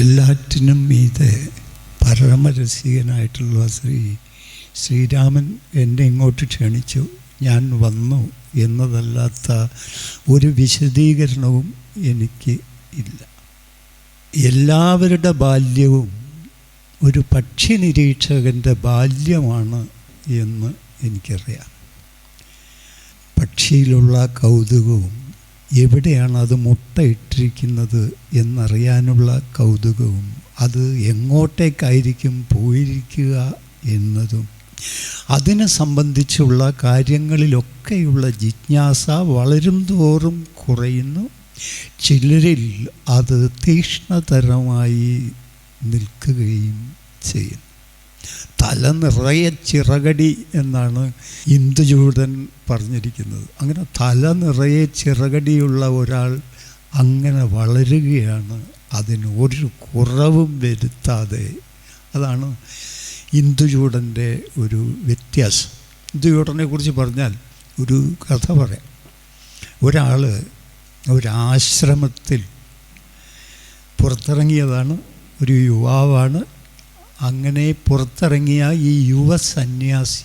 എല്ലാറ്റിനും മീതെ പരമരസികനായിട്ടുള്ള ശ്രീരാമൻ എന്നെ ഇങ്ങോട്ട് ക്ഷണിച്ചു, ഞാൻ വന്നു എന്നതല്ലാത്ത ഒരു വിശദീകരണവും എനിക്ക് ഇല്ല. എല്ലാവരുടെ ബാല്യവും ഒരു പക്ഷി നിരീക്ഷകൻ്റെ ബാല്യമാണ് എന്ന് എനിക്കറിയാം. പക്ഷിയിലുള്ള കൗതുകവും എവിടെയാണ് അത് മുട്ടയിട്ടിരിക്കുന്നത് എന്നറിയാനുള്ള കൗതുകവും അത് എങ്ങോട്ടേക്കായിരിക്കും പോയിരിക്കുക എന്നതും അതിനെ സംബന്ധിച്ചുള്ള കാര്യങ്ങളിലൊക്കെയുള്ള ജിജ്ഞാസ വളരും തോറും കുറയുന്നു. ചിലരിൽ അത് തീക്ഷ്ണതരമായി നിൽക്കുകയും ചെയ്യുന്നു. തല നിറയെ ചിറകടി എന്നാണ് ഇന്ദുചൂടൻ പറഞ്ഞിരിക്കുന്നത്. അങ്ങനെ തല നിറയെ ചിറകടിയുള്ള ഒരാൾ അങ്ങനെ വളരുകയാണ്, അതിന് ഒരു കുറവും വരുത്താതെ. അതാണ് ഇന്ദുചൂടൻ്റെ ഒരു വ്യത്യാസം. ഇന്ദുചൂടനെ കുറിച്ച് പറഞ്ഞാൽ ഒരു കഥ പറയാം. ഒരാൾ ഒരാശ്രമത്തിൽ പുറത്തിറങ്ങിയതാണ്, ഒരു യുവാവാണ്. അങ്ങനെ പുറത്തിറങ്ങിയ ഈ യുവ സന്യാസി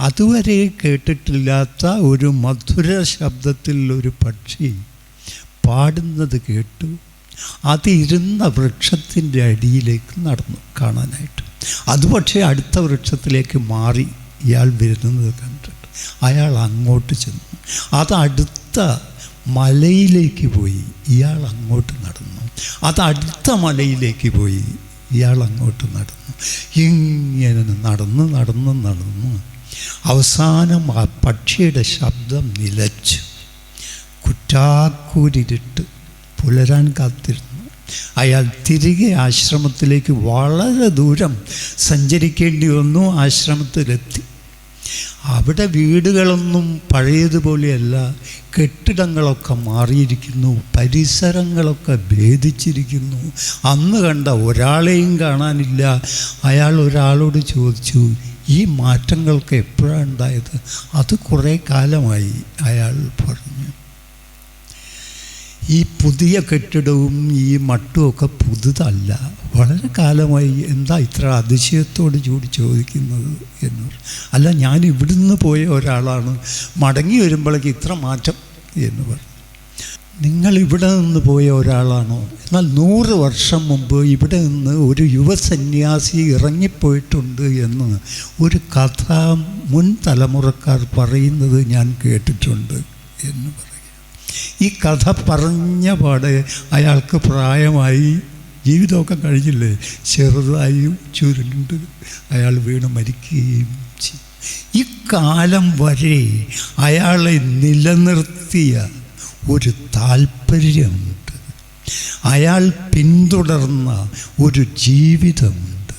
അതുവരെ കേട്ടിട്ടില്ലാത്ത ഒരു മധുര ശബ്ദത്തിൽ ഒരു പക്ഷി പാടുന്നത് കേട്ടു. അതിരുന്ന വൃക്ഷത്തിൻ്റെ അടിയിലേക്ക് നടന്നു കാണാനായിട്ട്. അത് പക്ഷേ അടുത്ത വൃക്ഷത്തിലേക്ക് മാറി ഇയാൾ വരുന്നത് കണ്ടിട്ട് അയാൾ അങ്ങോട്ട് ചെന്നു. അത് അടുത്ത മലയിലേക്ക് പോയി, ഇയാൾ അങ്ങോട്ട് നടന്നു. അത് അടുത്ത മലയിലേക്ക് പോയി, ഇയാൾ അങ്ങോട്ട് നടന്നു. ഇങ്ങനെ നടന്ന് അവസാനം ആ പക്ഷിയുടെ ശബ്ദം നിലച്ചു. കുറ്റാക്കൂരിട്ട് പുലരാൻ കാത്തിരുന്നു. അയാൾ തിരികെ ആശ്രമത്തിലേക്ക് വളരെ ദൂരം സഞ്ചരിക്കേണ്ടി വന്നു. ആശ്രമത്തിലെത്തി. അവിടെ വീടുകളൊന്നും പഴയതുപോലെയല്ല, കെട്ടിടങ്ങളൊക്കെ മാറിയിരിക്കുന്നു, പരിസരങ്ങളൊക്കെ ഭേദിച്ചിരിക്കുന്നു. അന്ന് കണ്ട ഒരാളെയും കാണാനില്ല. അയാൾ ഒരാളോട് ചോദിച്ചു, ഈ മാറ്റങ്ങൾക്ക് എപ്പോഴാണ് ഉണ്ടായത്? അത് കുറേ കാലമായി. അയാൾ പറഞ്ഞു, ഈ പുതിയ കെട്ടിടവും ഈ മട്ടുമൊക്കെ പുതുതല്ല, വളരെ കാലമായി. എന്താ ഇത്ര അതിശയത്തോട് ചോദിക്കുന്നത് എന്ന് പറഞ്ഞു. അല്ല, ഞാൻ ഇവിടുന്ന് പോയ ഒരാളാണ്, മടങ്ങി വരുമ്പോഴേക്ക് ഇത്ര മാറ്റം എന്ന് പറഞ്ഞു. നിങ്ങൾ ഇവിടെ നിന്ന് പോയ ഒരാളാണോ? എന്നാൽ 100 വർഷം മുമ്പ് ഇവിടെ നിന്ന് ഒരു യുവസന്യാസി ഇറങ്ങിപ്പോയിട്ടുണ്ട് എന്ന് ഒരു കഥ മുൻ തലമുറക്കാർ പറയുന്നത് ഞാൻ കേട്ടിട്ടുണ്ട് എന്ന് പറയും. ഈ കഥ പറഞ്ഞ പാടെ അയാൾക്ക് പ്രായമായി, ജീവിതമൊക്കെ കഴിഞ്ഞില്ലേ, ചെറുതായി ചുരുണ്ട് അയാൾ വീണ് മരിക്കുകയും ചെയ്യും. ഇക്കാലം വരെ അയാളെ നിലനിർത്തിയ ഒരു താല്പര്യമുണ്ട്, അയാൾ പിന്തുടർന്ന ഒരു ജീവിതമുണ്ട്.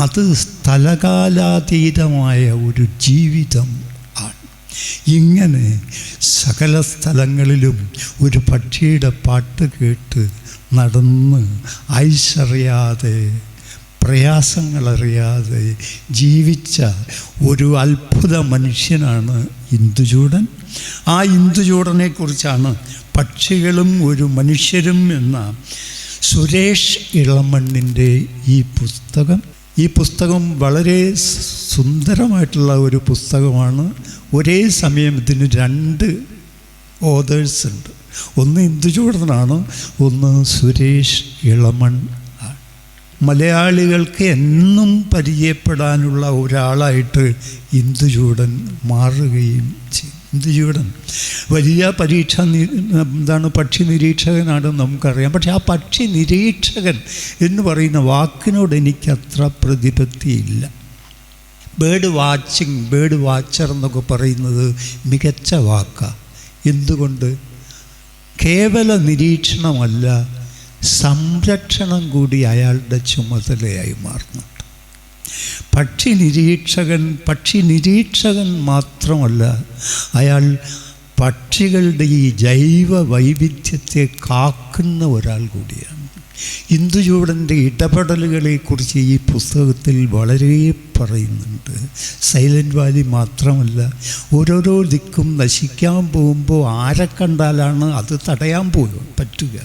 അത് സ്ഥലകാലാതീതമായ ഒരു ജീവിതം. ഇങ്ങനെ സകല സ്ഥലങ്ങളിലും ഒരു പക്ഷിയുടെ പാട്ട് കേട്ട് നടന്ന് ഐശ്വറിയാതെ പ്രയാസങ്ങളറിയാതെ ജീവിച്ച ഒരു അത്ഭുത മനുഷ്യനാണ് ഇന്ദുചൂടൻ. ആ ഇന്ദുചൂടനെക്കുറിച്ചാണ് പക്ഷികളും ഒരു മനുഷ്യരും എന്ന സുരേഷ് ഇളമണ്ണിൻ്റെ ഈ പുസ്തകം വളരെ സുന്ദരമായിട്ടുള്ള ഒരു പുസ്തകമാണ്. ഒരേ സമയം ഇതിന് 2 ഓതേഴ്സ് ഉണ്ട്. ഒന്ന് ഇന്ദുചൂടനാണ്, ഒന്ന് സുരേഷ് ഇളമൺ. മലയാളികൾക്ക് എന്നും പരിചയപ്പെടാനുള്ള ഒരാളായിട്ട് ഇന്ദുചൂടൻ മാറുകയും ചെയ്യും. ഇന്ദുചൂടൻ വലിയ പക്ഷി നിരീക്ഷകനാണെന്ന് നമുക്കറിയാം. പക്ഷെ ആ പക്ഷി നിരീക്ഷകൻ എന്ന് പറയുന്ന വാക്കിനോട് എനിക്കത്ര പ്രതിപത്തിയില്ല. ബേഡ് വാച്ചർ എന്നൊക്കെ പറയുന്നത് മികച്ച വാക്കാണ്. എന്തുകൊണ്ട്? കേവല നിരീക്ഷണമല്ല, സംരക്ഷണം കൂടി അയാളുടെ ചുമതലയായി മാറുന്നുണ്ട്. പക്ഷി നിരീക്ഷകൻ മാത്രമല്ല, അയാൾ പക്ഷികളുടെ ഈ ജൈവ വൈവിധ്യത്തെ കാക്കുന്ന ഒരാൾ കൂടിയാണ്. ഇന്ദുചൂടൻ്റെ ഇടപെടലുകളെക്കുറിച്ച് ഈ പുസ്തകത്തിൽ വളരെ പറയുന്നുണ്ട്. സൈലൻറ്റ് വാലി മാത്രമല്ല, ഓരോരോ ദിക്കും നശിക്കാൻ പോകുമ്പോൾ ആരെ കണ്ടാലാണ് അത് തടയാൻ പറ്റുക?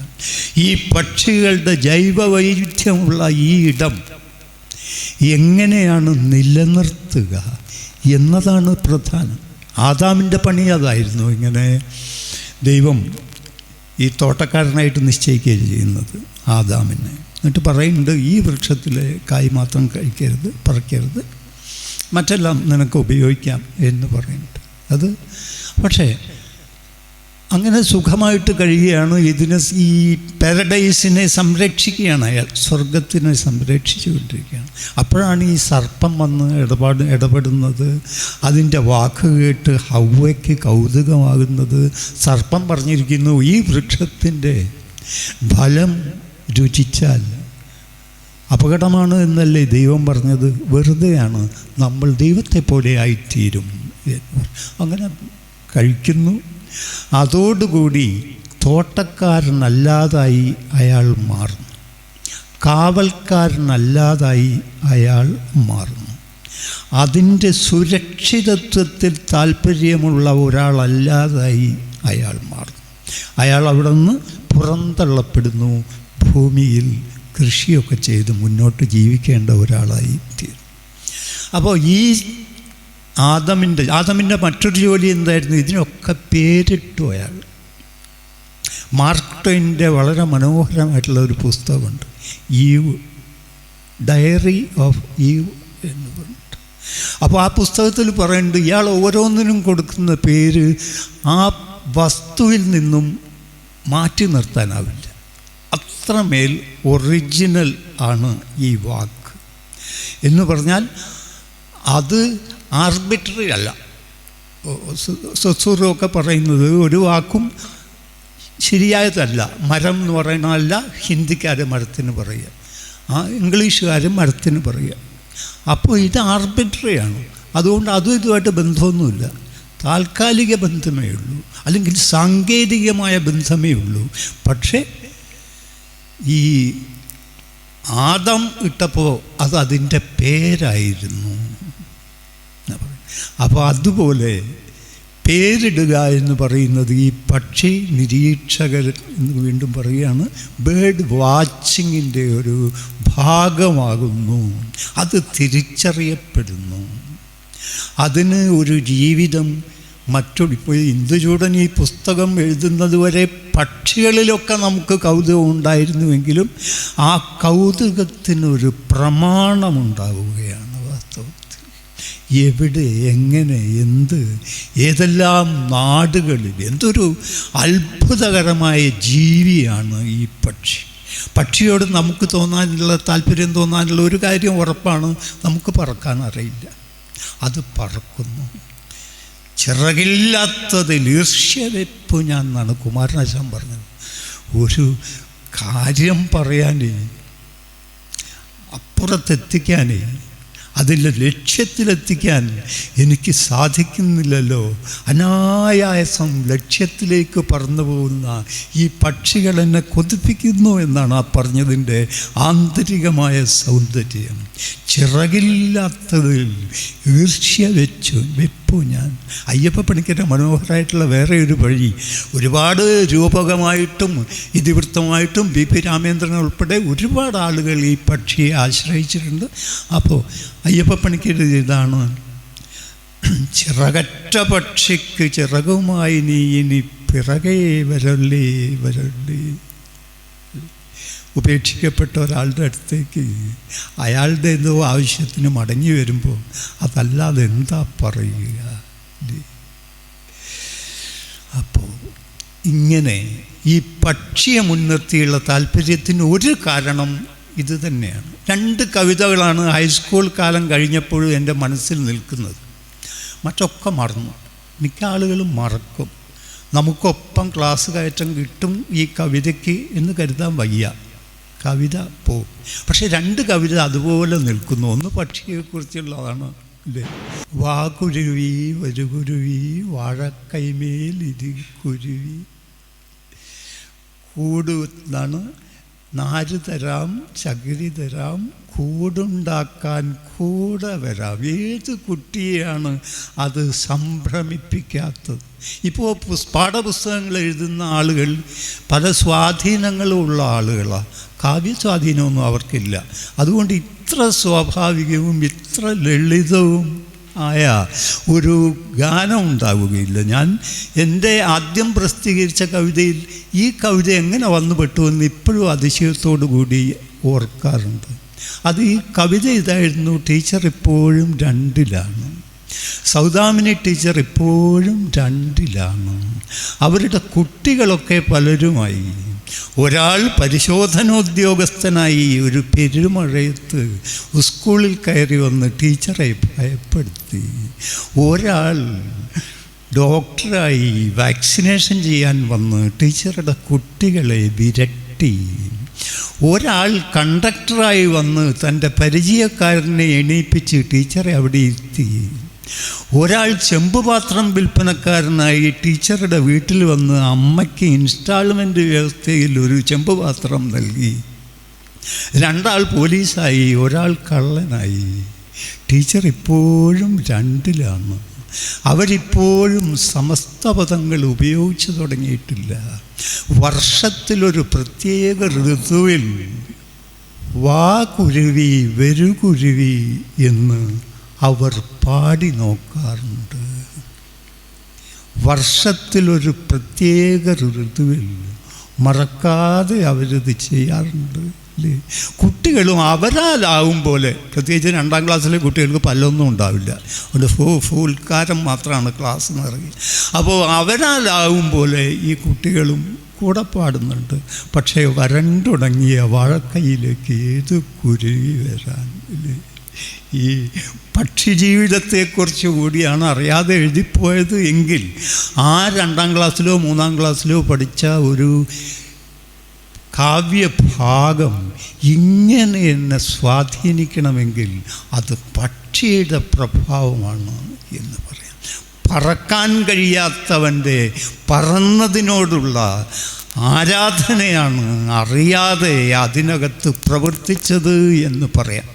ഈ പക്ഷികളുടെ ജൈവ വൈവിധ്യമുള്ള ഈ ഇടം എങ്ങനെയാണ് നിലനിർത്തുക എന്നതാണ് പ്രധാനം. ആദാമിൻ്റെ പണി അതായിരുന്നു. ഇങ്ങനെ ദൈവം ഈ തോട്ടക്കാരനായിട്ട് നിശ്ചയിക്കുകയാണ് ചെയ്യുന്നത് ആദാമിനെ. എന്നിട്ട് പറയുന്നുണ്ട്, ഈ വൃക്ഷത്തിലെ കായ് മാത്രം കഴിക്കരുത്, പറിക്കരുത്, മറ്റെല്ലാം നിനക്ക് ഉപയോഗിക്കാം എന്ന് പറയുന്നുണ്ട്. അത് പക്ഷേ അങ്ങനെ സുഖമായിട്ട് കഴിയുകയാണ്. ഇതിനെ ഈ പാരഡൈസിനെ സംരക്ഷിക്കുകയാണ് അയാൾ, സ്വർഗത്തിനെ സംരക്ഷിച്ചു കൊണ്ടിരിക്കുകയാണ്. അപ്പോഴാണ് ഈ സർപ്പം വന്ന് ഇടപെടുന്നത്. അതിൻ്റെ വാക്ക് കേട്ട് ഹവ്വയ്ക്ക് കൗതുകമാകുന്നത്. സർപ്പം പറഞ്ഞിരിക്കുന്നു, ഈ വൃക്ഷത്തിൻ്റെ ഫലം രുചിച്ചാൽ അപകടമാണ് എന്നല്ലേ ദൈവം പറഞ്ഞത്? വെറുതെയാണ്, നമ്മൾ ദൈവത്തെ പോലെ ആയിത്തീരും. അങ്ങനെ കഴിക്കുന്നു. അതോടുകൂടി തോട്ടക്കാരനല്ലാതായി അയാൾ മാറുന്നു, കാവൽക്കാരനല്ലാതായി അയാൾ മാറുന്നു. അതിൻ്റെ സുരക്ഷിതത്വത്തിൽ താല്പര്യമുള്ള ഒരാളല്ലാതായി അയാൾ മാറുന്നു. അയാൾ അവിടെ നിന്ന് പുറന്തള്ളപ്പെടുന്നു. ഭൂമിയിൽ കൃഷിയൊക്കെ ചെയ്ത് മുന്നോട്ട് ജീവിക്കേണ്ട ഒരാളായി തീരും. അപ്പോൾ ഈ ആദമിൻ്റെ മറ്റൊരു ജോലി എന്തായിരുന്നു? ഇതിനൊക്കെ പേരിട്ടു അയാൾ. മാർക്ക് ട്വെയിൻ്റെ വളരെ മനോഹരമായിട്ടുള്ള ഒരു പുസ്തകമുണ്ട്, ഈവ്, ഡയറി ഓഫ് ഈവ് എന്ന് പറഞ്ഞിട്ട്. അപ്പോൾ ആ പുസ്തകത്തിൽ പറയുന്നുണ്ട്, ഇയാൾ ഓരോന്നിനും കൊടുക്കുന്ന പേര് ആ വസ്തുവിൽ നിന്നും മാറ്റി നിർത്താനാവില്ല. അത്രമേൽ ഒറിജിനൽ ആണ് ഈ വാക്ക് എന്ന് പറഞ്ഞാൽ അത് ആർബിട്രറി അല്ല. സൊസൂറൊക്കെ പറയുന്നത് ഒരു വാക്കും ശരിയായതല്ല. മരം എന്ന് പറയുന്നതല്ല ഹിന്ദിക്കാർ മരത്തിന് പറയുക, ഇംഗ്ലീഷുകാർ മരത്തിന് പറയുക. അപ്പോൾ ഇത് ആർബിട്രറിയാണ്. അതുകൊണ്ട് അതും ഇതുമായിട്ട് ബന്ധമൊന്നുമില്ല. താൽക്കാലിക ബന്ധമേ ഉള്ളൂ, അല്ലെങ്കിൽ സാങ്കേതികമായ ബന്ധമേ ഉള്ളൂ. പക്ഷേ ഈ ആദം ഇട്ടപ്പോൾ അത് അതിൻ്റെ പേരായിരുന്നു. അപ്പോൾ അതുപോലെ പേരിടുക എന്ന് പറയുന്നത് ഈ പക്ഷി നിരീക്ഷകർ എന്ന് വീണ്ടും പറയുകയാണ്, ബേർഡ് വാച്ചിങ്ങിൻ്റെ ഒരു ഭാഗമാകുന്നു. അത് തിരിച്ചറിയപ്പെടുന്നു. അതിന് ഒരു ജീവിതം ഇപ്പോൾ ഇന്ദുചൂടൻ ഈ പുസ്തകം എഴുതുന്നത് വരെ പക്ഷികളിലൊക്കെ നമുക്ക് കൗതുകം ഉണ്ടായിരുന്നുവെങ്കിലും ആ കൗതുകത്തിനൊരു പ്രമാണമുണ്ടാവുകയാണ് വാസ്തവത്തിൽ. എവിടെ, എങ്ങനെ, ഏതെല്ലാം നാടുകളിൽ, എന്തൊരു അത്ഭുതകരമായ ജീവിയാണ് ഈ പക്ഷി. പക്ഷിയോട് നമുക്ക് താല്പര്യം തോന്നാനുള്ള ഒരു കാര്യം ഉറപ്പാണ്, നമുക്ക് പറക്കാൻ അറിയില്ല. അത് പറക്കുന്നു. ചിറകില്ലാത്തതിൽ ഈർഷ്യവെപ്പ് ഞാൻ എന്നാണ് കുമാരനാശാൻ പറഞ്ഞത്. ഒരു കാര്യം പറയാനേ, അപ്പുറത്തെത്തിക്കാനേ, അതിൻ്റെ ലക്ഷ്യത്തിലെത്തിക്കാൻ എനിക്ക് സാധിക്കുന്നില്ലല്ലോ. അനായാസം ലക്ഷ്യത്തിലേക്ക് പറന്നു പോകുന്ന ഈ പക്ഷികൾ എന്നെ കൊതിപ്പിക്കുന്നു എന്നാണ് ആ പറഞ്ഞതിൻ്റെ ആന്തരികമായ സൗന്ദര്യം. ചിറകില്ലാത്തതിൽ ഈർഷ്യ വെപ്പു ഞാൻ. അയ്യപ്പ പണിക്കരുടെ മനോഹരമായിട്ടുള്ള വേറെ ഒരു വഴി, ഒരുപാട് രൂപകമായിട്ടും ഇതിവൃത്തമായിട്ടും ബി.പി. രാമേന്ദ്രൻ ഉൾപ്പെടെ ഒരുപാട് ആളുകൾ ഈ പക്ഷിയെ ആശ്രയിച്ചിട്ടുണ്ട്. അപ്പോൾ അയ്യപ്പ പണിക്കരുടെ ഇതാണ്, ചിറകറ്റ പക്ഷിക്ക് ചിറകുമായി നീ ഇനി പിറകെ വരല്ലേ വരല്ലേ. ഉപേക്ഷിക്കപ്പെട്ട ഒരാളുടെ അടുത്തേക്ക് അയാളുടെ എന്തോ ആവശ്യത്തിന് മടങ്ങി വരുമ്പോൾ അതല്ലാതെ എന്താ പറയുക? അപ്പോൾ ഇങ്ങനെ ഈ പക്ഷിയെ മുൻനിർത്തിയുള്ള താല്പര്യത്തിന് ഒരു കാരണം ഇത് തന്നെയാണ്. 2 കവിതകളാണ് ഹൈസ്കൂൾ കാലം കഴിഞ്ഞപ്പോഴും എൻ്റെ മനസ്സിൽ നിൽക്കുന്നത്. മറ്റൊക്കെ മറന്നു. മിക്ക ആളുകളും മറക്കും. നമുക്കൊപ്പം ക്ലാസ് കയറ്റം കിട്ടും ഈ കവിതയ്ക്ക് എന്ന് കരുതാൻ വയ്യ. കവിത പോവും. പക്ഷേ 2 കവിത അതുപോലെ നിൽക്കുന്നു. ഒന്ന് പക്ഷിയെക്കുറിച്ചുള്ളതാണ്, അല്ലേ? വാകുരുവി വരുകുരുവി വാഴക്കൈമേൽ ഇരി കുരുവി. കൂട് എന്നാണ് നാര് തരാം, ചകിരി തരാം, കൂടുണ്ടാക്കാൻ കൂടെ വരാം. ഏത് കുട്ടിയെയാണ് അത് സംഭ്രമിപ്പിക്കാത്തത്? ഇപ്പോൾ പാഠപുസ്തകങ്ങൾ എഴുതുന്ന ആളുകൾ പല സ്വാധീനങ്ങളും ഉള്ള ആളുകളാണ്. കാവ്യസ്വാധീനമൊന്നും അവർക്കില്ല. അതുകൊണ്ട് ഇത്ര സ്വാഭാവികവും ഇത്ര ലളിതവും ആയ ഒരു ഗാനം ഉണ്ടാവുകയില്ല. ഞാൻ എൻ്റെ ആദ്യം പ്രസിദ്ധീകരിച്ച കവിതയിൽ ഈ കവിത എങ്ങനെ വന്നുപെട്ടുവെന്ന് ഇപ്പോഴും അതിശയത്തോടു കൂടി ഓർക്കാറുണ്ട്. അത് ഈ കവിത ഇതായിരുന്നു: ടീച്ചർ ഇപ്പോഴും 2ലാണ്, സൗദാമിനി ടീച്ചർ ഇപ്പോഴും 2ലാണ്, അവരുടെ കുട്ടികളൊക്കെ പലരുമായി. ഒരാൾ പരിശോധനോദ്യോഗസ്ഥനായി ഒരു പെരുമഴയത്ത് സ്കൂളിൽ കയറി വന്ന് ടീച്ചറെ ഭയപ്പെടുത്തി. ഒരാൾ ഡോക്ടറായി വാക്സിനേഷൻ ചെയ്യാൻ വന്ന് ടീച്ചറുടെ കുട്ടികളെ വിരട്ടി. ഒരാൾ കണ്ടക്ടറായി വന്ന് തൻ്റെ പരിചയക്കാരനെ എണീപ്പിച്ച് ടീച്ചറെ അവിടെ ഇരുത്തി. ഒരാൾ ചെമ്പുപാത്രം വിൽപ്പനക്കാരനായി ടീച്ചറുടെ വീട്ടിൽ വന്ന് അമ്മയ്ക്ക് ഇൻസ്റ്റാൾമെൻ്റ് വ്യവസ്ഥയിൽ ഒരു ചെമ്പുപാത്രം നൽകി. 2 ആൾ പോലീസായി, ഒരാൾ കള്ളനായി. ടീച്ചർ ഇപ്പോഴും 2ലാണ്. അവരിപ്പോഴും സമസ്ത പദങ്ങൾ ഉപയോഗിച്ചു തുടങ്ങിയിട്ടില്ല. വർഷത്തിലൊരു പ്രത്യേക ഋതുവിൽ വാ കുരുവി വരുകുരുവി എന്ന് അവർ പാടി നോക്കാറുണ്ട്. വർഷത്തിലൊരു പ്രത്യേക ഋതുവിൽ മറക്കാതെ അവരിത് ചെയ്യാറുണ്ട് അല്ലേ? കുട്ടികളും അവരാലാവും പോലെ, പ്രത്യേകിച്ച് 2ാം ക്ലാസ്സിലെ കുട്ടികൾക്ക് പല്ലൊന്നും ഉണ്ടാവില്ല, ഒരു ഫൂൽക്കാരം മാത്രമാണ് ക്ലാസ് നിറയെ. അപ്പോൾ അവരാലാവും പോലെ ഈ കുട്ടികളും കൂടെ പാടുന്നുണ്ട്. പക്ഷേ വരണ്ടുടങ്ങിയ വാഴക്കൈയിലേക്ക് ഏത് കുരുവി വരാൻ ഇല്ലേ? ഈ പക്ഷിജീവിതത്തെക്കുറിച്ച് കൂടിയാണ് അറിയാതെ എഴുതിപ്പോയത് എങ്കിൽ ആ 2ാം ക്ലാസ്സിലോ 3ാം ക്ലാസ്സിലോ പഠിച്ച ഒരു കാവ്യഭാഗം ഇങ്ങനെ എന്നെ സ്വാധീനിക്കണമെങ്കിൽ അത് പക്ഷിയുടെ പ്രഭാവമാണ് എന്ന് പറയാം. പറക്കാൻ കഴിയാത്തവൻ്റെ പറന്നതിനോടുള്ള ആരാധനയാണ് അറിയാതെ അതിനകത്ത് പ്രവർത്തിച്ചത് എന്ന് പറയാം.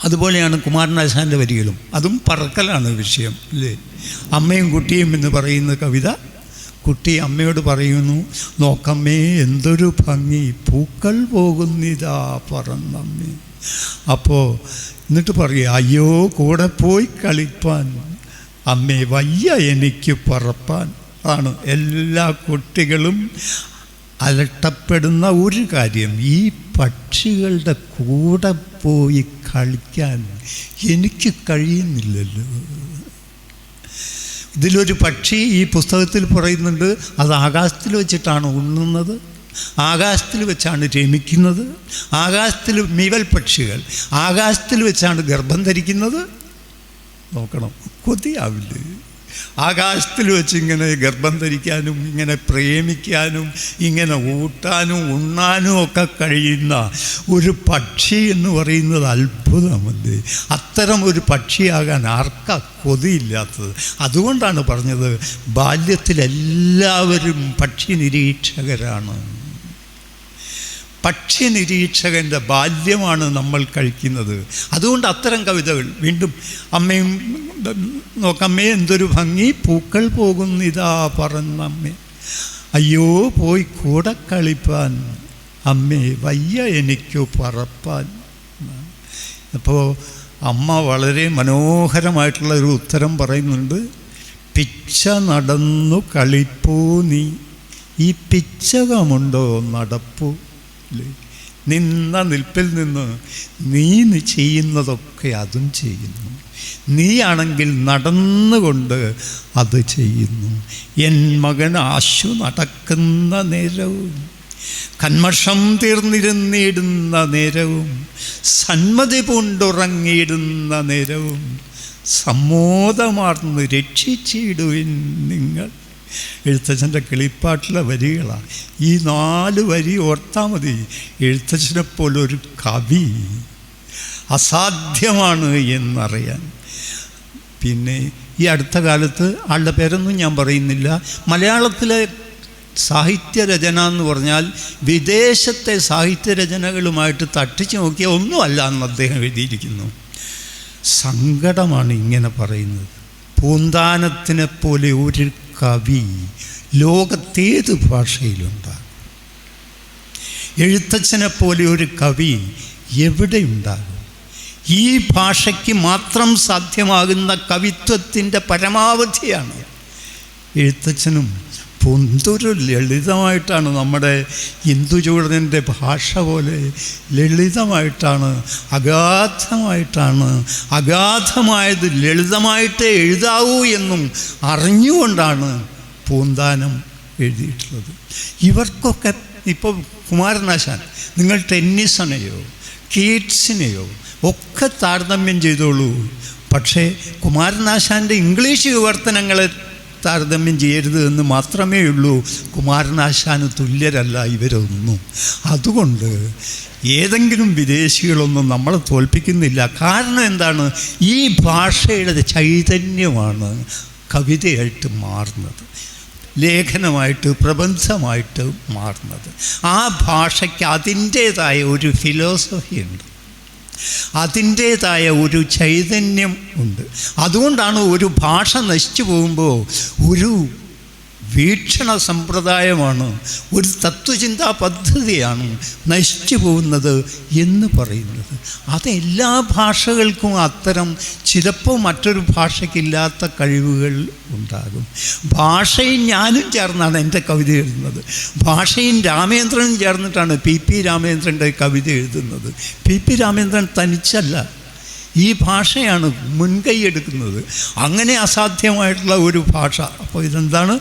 അതുപോലെയാണ് കുമാരനാശാൻ്റെ വരികളും. അതും പറക്കലാണ് വിഷയം അല്ലേ? അമ്മയും കുട്ടിയും എന്ന് പറയുന്ന കവിത. കുട്ടി അമ്മയോട് പറയുന്നു: നോക്കമ്മേ എന്തൊരു ഭംഗി, പൂക്കൾ പോകുന്നിതാ പറന്നമ്മേ. അപ്പോൾ എന്നിട്ട് പറയുക: അയ്യോ കൂടെ പോയി കളിപ്പാൻ അമ്മേ, വയ്യ എനിക്ക് പറപ്പാൻ. ആണ് എല്ലാ കുട്ടികളും അലട്ടപ്പെടുന്ന ഒരു കാര്യം. ഈ പക്ഷികളുടെ കൂടെ പോയി കളിക്കാൻ എനിക്ക് കഴിയുന്നില്ലല്ലോ. ഇതിലൊരു പക്ഷി ഈ പുസ്തകത്തിൽ പറയുന്നുണ്ട്, അത് ആകാശത്തിൽ വെച്ചിട്ടാണ് ഉണ്ണുന്നത്, ആകാശത്തിൽ വെച്ചാണ് രമിക്കുന്നത്, ആകാശത്തിൽ മിവൽ പക്ഷികൾ ആകാശത്തിൽ വെച്ചാണ് ഗർഭം ധരിക്കുന്നത്. നോക്കണം, കൊതിയാവില്ലേ? ആകാശത്തിൽ വെച്ച് ഇങ്ങനെ ഗർഭം ധരിക്കാനും ഇങ്ങനെ പ്രേമിക്കാനും ഇങ്ങനെ ഊട്ടാനും ഉണ്ണാനും ഒക്കെ കഴിയുന്ന ഒരു പക്ഷി എന്ന് പറയുന്നത് അത്ഭുതമല്ലേ? അത്തരം ഒരു പക്ഷിയാകാൻ ആർക്കാ കൊതിയില്ലാത്തത്? അതുകൊണ്ടാണ് പറഞ്ഞത് ബാല്യത്തിലെല്ലാവരും പക്ഷി നിരീക്ഷകരാണ്. പക്ഷി നിരീക്ഷകൻ്റെ ബാല്യമാണ് നമ്മൾ കഴിക്കുന്നത്. അതുകൊണ്ട് അത്തരം കവിതകൾ വീണ്ടും അമ്മയും നോക്കമ്മേ എന്തൊരു ഭംഗി, പൂക്കൾ പോകുന്നിതാ പറന്നമ്മേ, അയ്യോ പോയി കൂടെ കളിപ്പാൻ അമ്മേ, വയ്യ എനിക്കു പറപ്പാൻ. അപ്പോൾ അമ്മ വളരെ മനോഹരമായിട്ടുള്ള ഒരു ഉത്തരം പറയുന്നുണ്ട്: പിച്ച നടന്നു കളിപ്പൂ നീ, ഈ പിച്ചകമുണ്ടോ നടപ്പൂ? നിന്ന നിൽപ്പിൽ നിന്ന് നീ ചെയ്യുന്നതൊക്കെ അതും ചെയ്യുന്നു. നീയാണെങ്കിൽ നടന്നുകൊണ്ട് അത് ചെയ്യുന്നു. എൻ മകൻ ആശു നടക്കുന്ന നേരവും കന്മഷം തീർന്നിരുന്നിടുന്ന നേരവും സന്മതി പൂണ്ടുറങ്ങിയിടുന്ന നേരവും സമ്മോദമാർന്ന് രക്ഷിച്ചിടുവിൻ നിങ്ങൾ. എഴുത്തച്ഛൻ്റെ കിളിപ്പാട്ടിലെ വരികളാണ്. ഈ 4 വരി ഓർത്താൽ മതി. എഴുത്തച്ഛനെ പോലൊരു കവി അസാധ്യമാണ് എന്നറിയാൻ. പിന്നെ ഈ അടുത്ത കാലത്ത് ആളുടെ പേരൊന്നും ഞാൻ പറയുന്നില്ല, മലയാളത്തിലെ സാഹിത്യരചന എന്ന് പറഞ്ഞാൽ വിദേശത്തെ സാഹിത്യരചനകളുമായിട്ട് തട്ടിച്ചു നോക്കിയാൽ ഒന്നുമല്ല എന്ന് അദ്ദേഹം എഴുതിയിരിക്കുന്നു. സങ്കടമാണ് ഇങ്ങനെ പറയുന്നത്. പൂന്താനത്തിനെ പോലെ ഒരു കവി ലോകത്തേത് ഭാഷയിലുണ്ടാകും? എഴുത്തച്ഛനെ പോലെ ഒരു കവി എവിടെയുണ്ടാകും? ഈ ഭാഷയ്ക്ക് മാത്രം സാധ്യമാകുന്ന കവിത്വത്തിൻ്റെ പരമാവധിയാണ് എഴുത്തച്ഛനും. എന്തൊരു ലളിതമായിട്ടാണ് നമ്മുടെ ഇന്ദുചൂടൻ്റെ ഭാഷ പോലെ ലളിതമായിട്ടാണ്, അഗാധമായത് ലളിതമായിട്ടേ എഴുതാവൂ എന്നും അറിഞ്ഞുകൊണ്ടാണ് പൂന്താനം എഴുതിയിട്ടുള്ളത്. ഇവർക്കൊക്കെ ഇപ്പോൾ കുമാരനാശാൻ, നിങ്ങൾ ടെന്നീസനെയോ കീറ്റ്സിനെയോ ഒക്കെ താരതമ്യം ചെയ്തോളൂ, പക്ഷേ കുമാരനാശാൻ്റെ ഇംഗ്ലീഷ് വിവർത്തനങ്ങളെ താരതമ്യം ചെയ്യരുത് എന്ന് മാത്രമേ ഉള്ളൂ. കുമാരനാശാന് തുല്യരല്ല ഇവരൊന്നും. അതുകൊണ്ട് ഏതെങ്കിലും വിദേശികളൊന്നും നമ്മളെ തോൽപ്പിക്കുന്നില്ല. കാരണം എന്താണ്? ഈ ഭാഷയുടെ ചൈതന്യമാണ് കവിതയായിട്ട് മാറുന്നത്, ലേഖനമായിട്ട് പ്രബന്ധമായിട്ട് മാറുന്നത്. ആ ഭാഷയ്ക്ക് അതിൻ്റേതായ ഒരു ഫിലോസഫിയുണ്ട്, അതിൻ്റേതായ ഒരു ചൈതന്യം ഉണ്ട്. അതുകൊണ്ടാണ് ഒരു ഭാഷ നശിച്ചു പോകുമ്പോൾ ഒരു വീക്ഷണ സമ്പ്രദായമാണ്, ഒരു തത്വചിന്താ പദ്ധതിയാണ് നശിച്ചു പോകുന്നത് എന്ന് പറയുന്നത്. അതെല്ലാ ഭാഷകൾക്കും അത്തരം ചിലപ്പോൾ മറ്റൊരു ഭാഷയ്ക്കില്ലാത്ത കഴിവുകൾ ഉണ്ടാകും. ഭാഷയും ഞാനും ചേർന്നാണ് എൻ്റെ കവിത എഴുതുന്നത്. ഭാഷയും രാമേന്ദ്രനും ചേർന്നിട്ടാണ് പി രാമേന്ദ്രൻ്റെ കവിത എഴുതുന്നത്. പി രാമേന്ദ്രൻ തനിച്ചല്ല, ഈ ഭാഷയാണ് മുൻകൈ എടുക്കുന്നത്. അങ്ങനെ അസാധ്യമായിട്ടുള്ള ഒരു ഭാഷ. അപ്പോൾ ഇതെന്താണ്?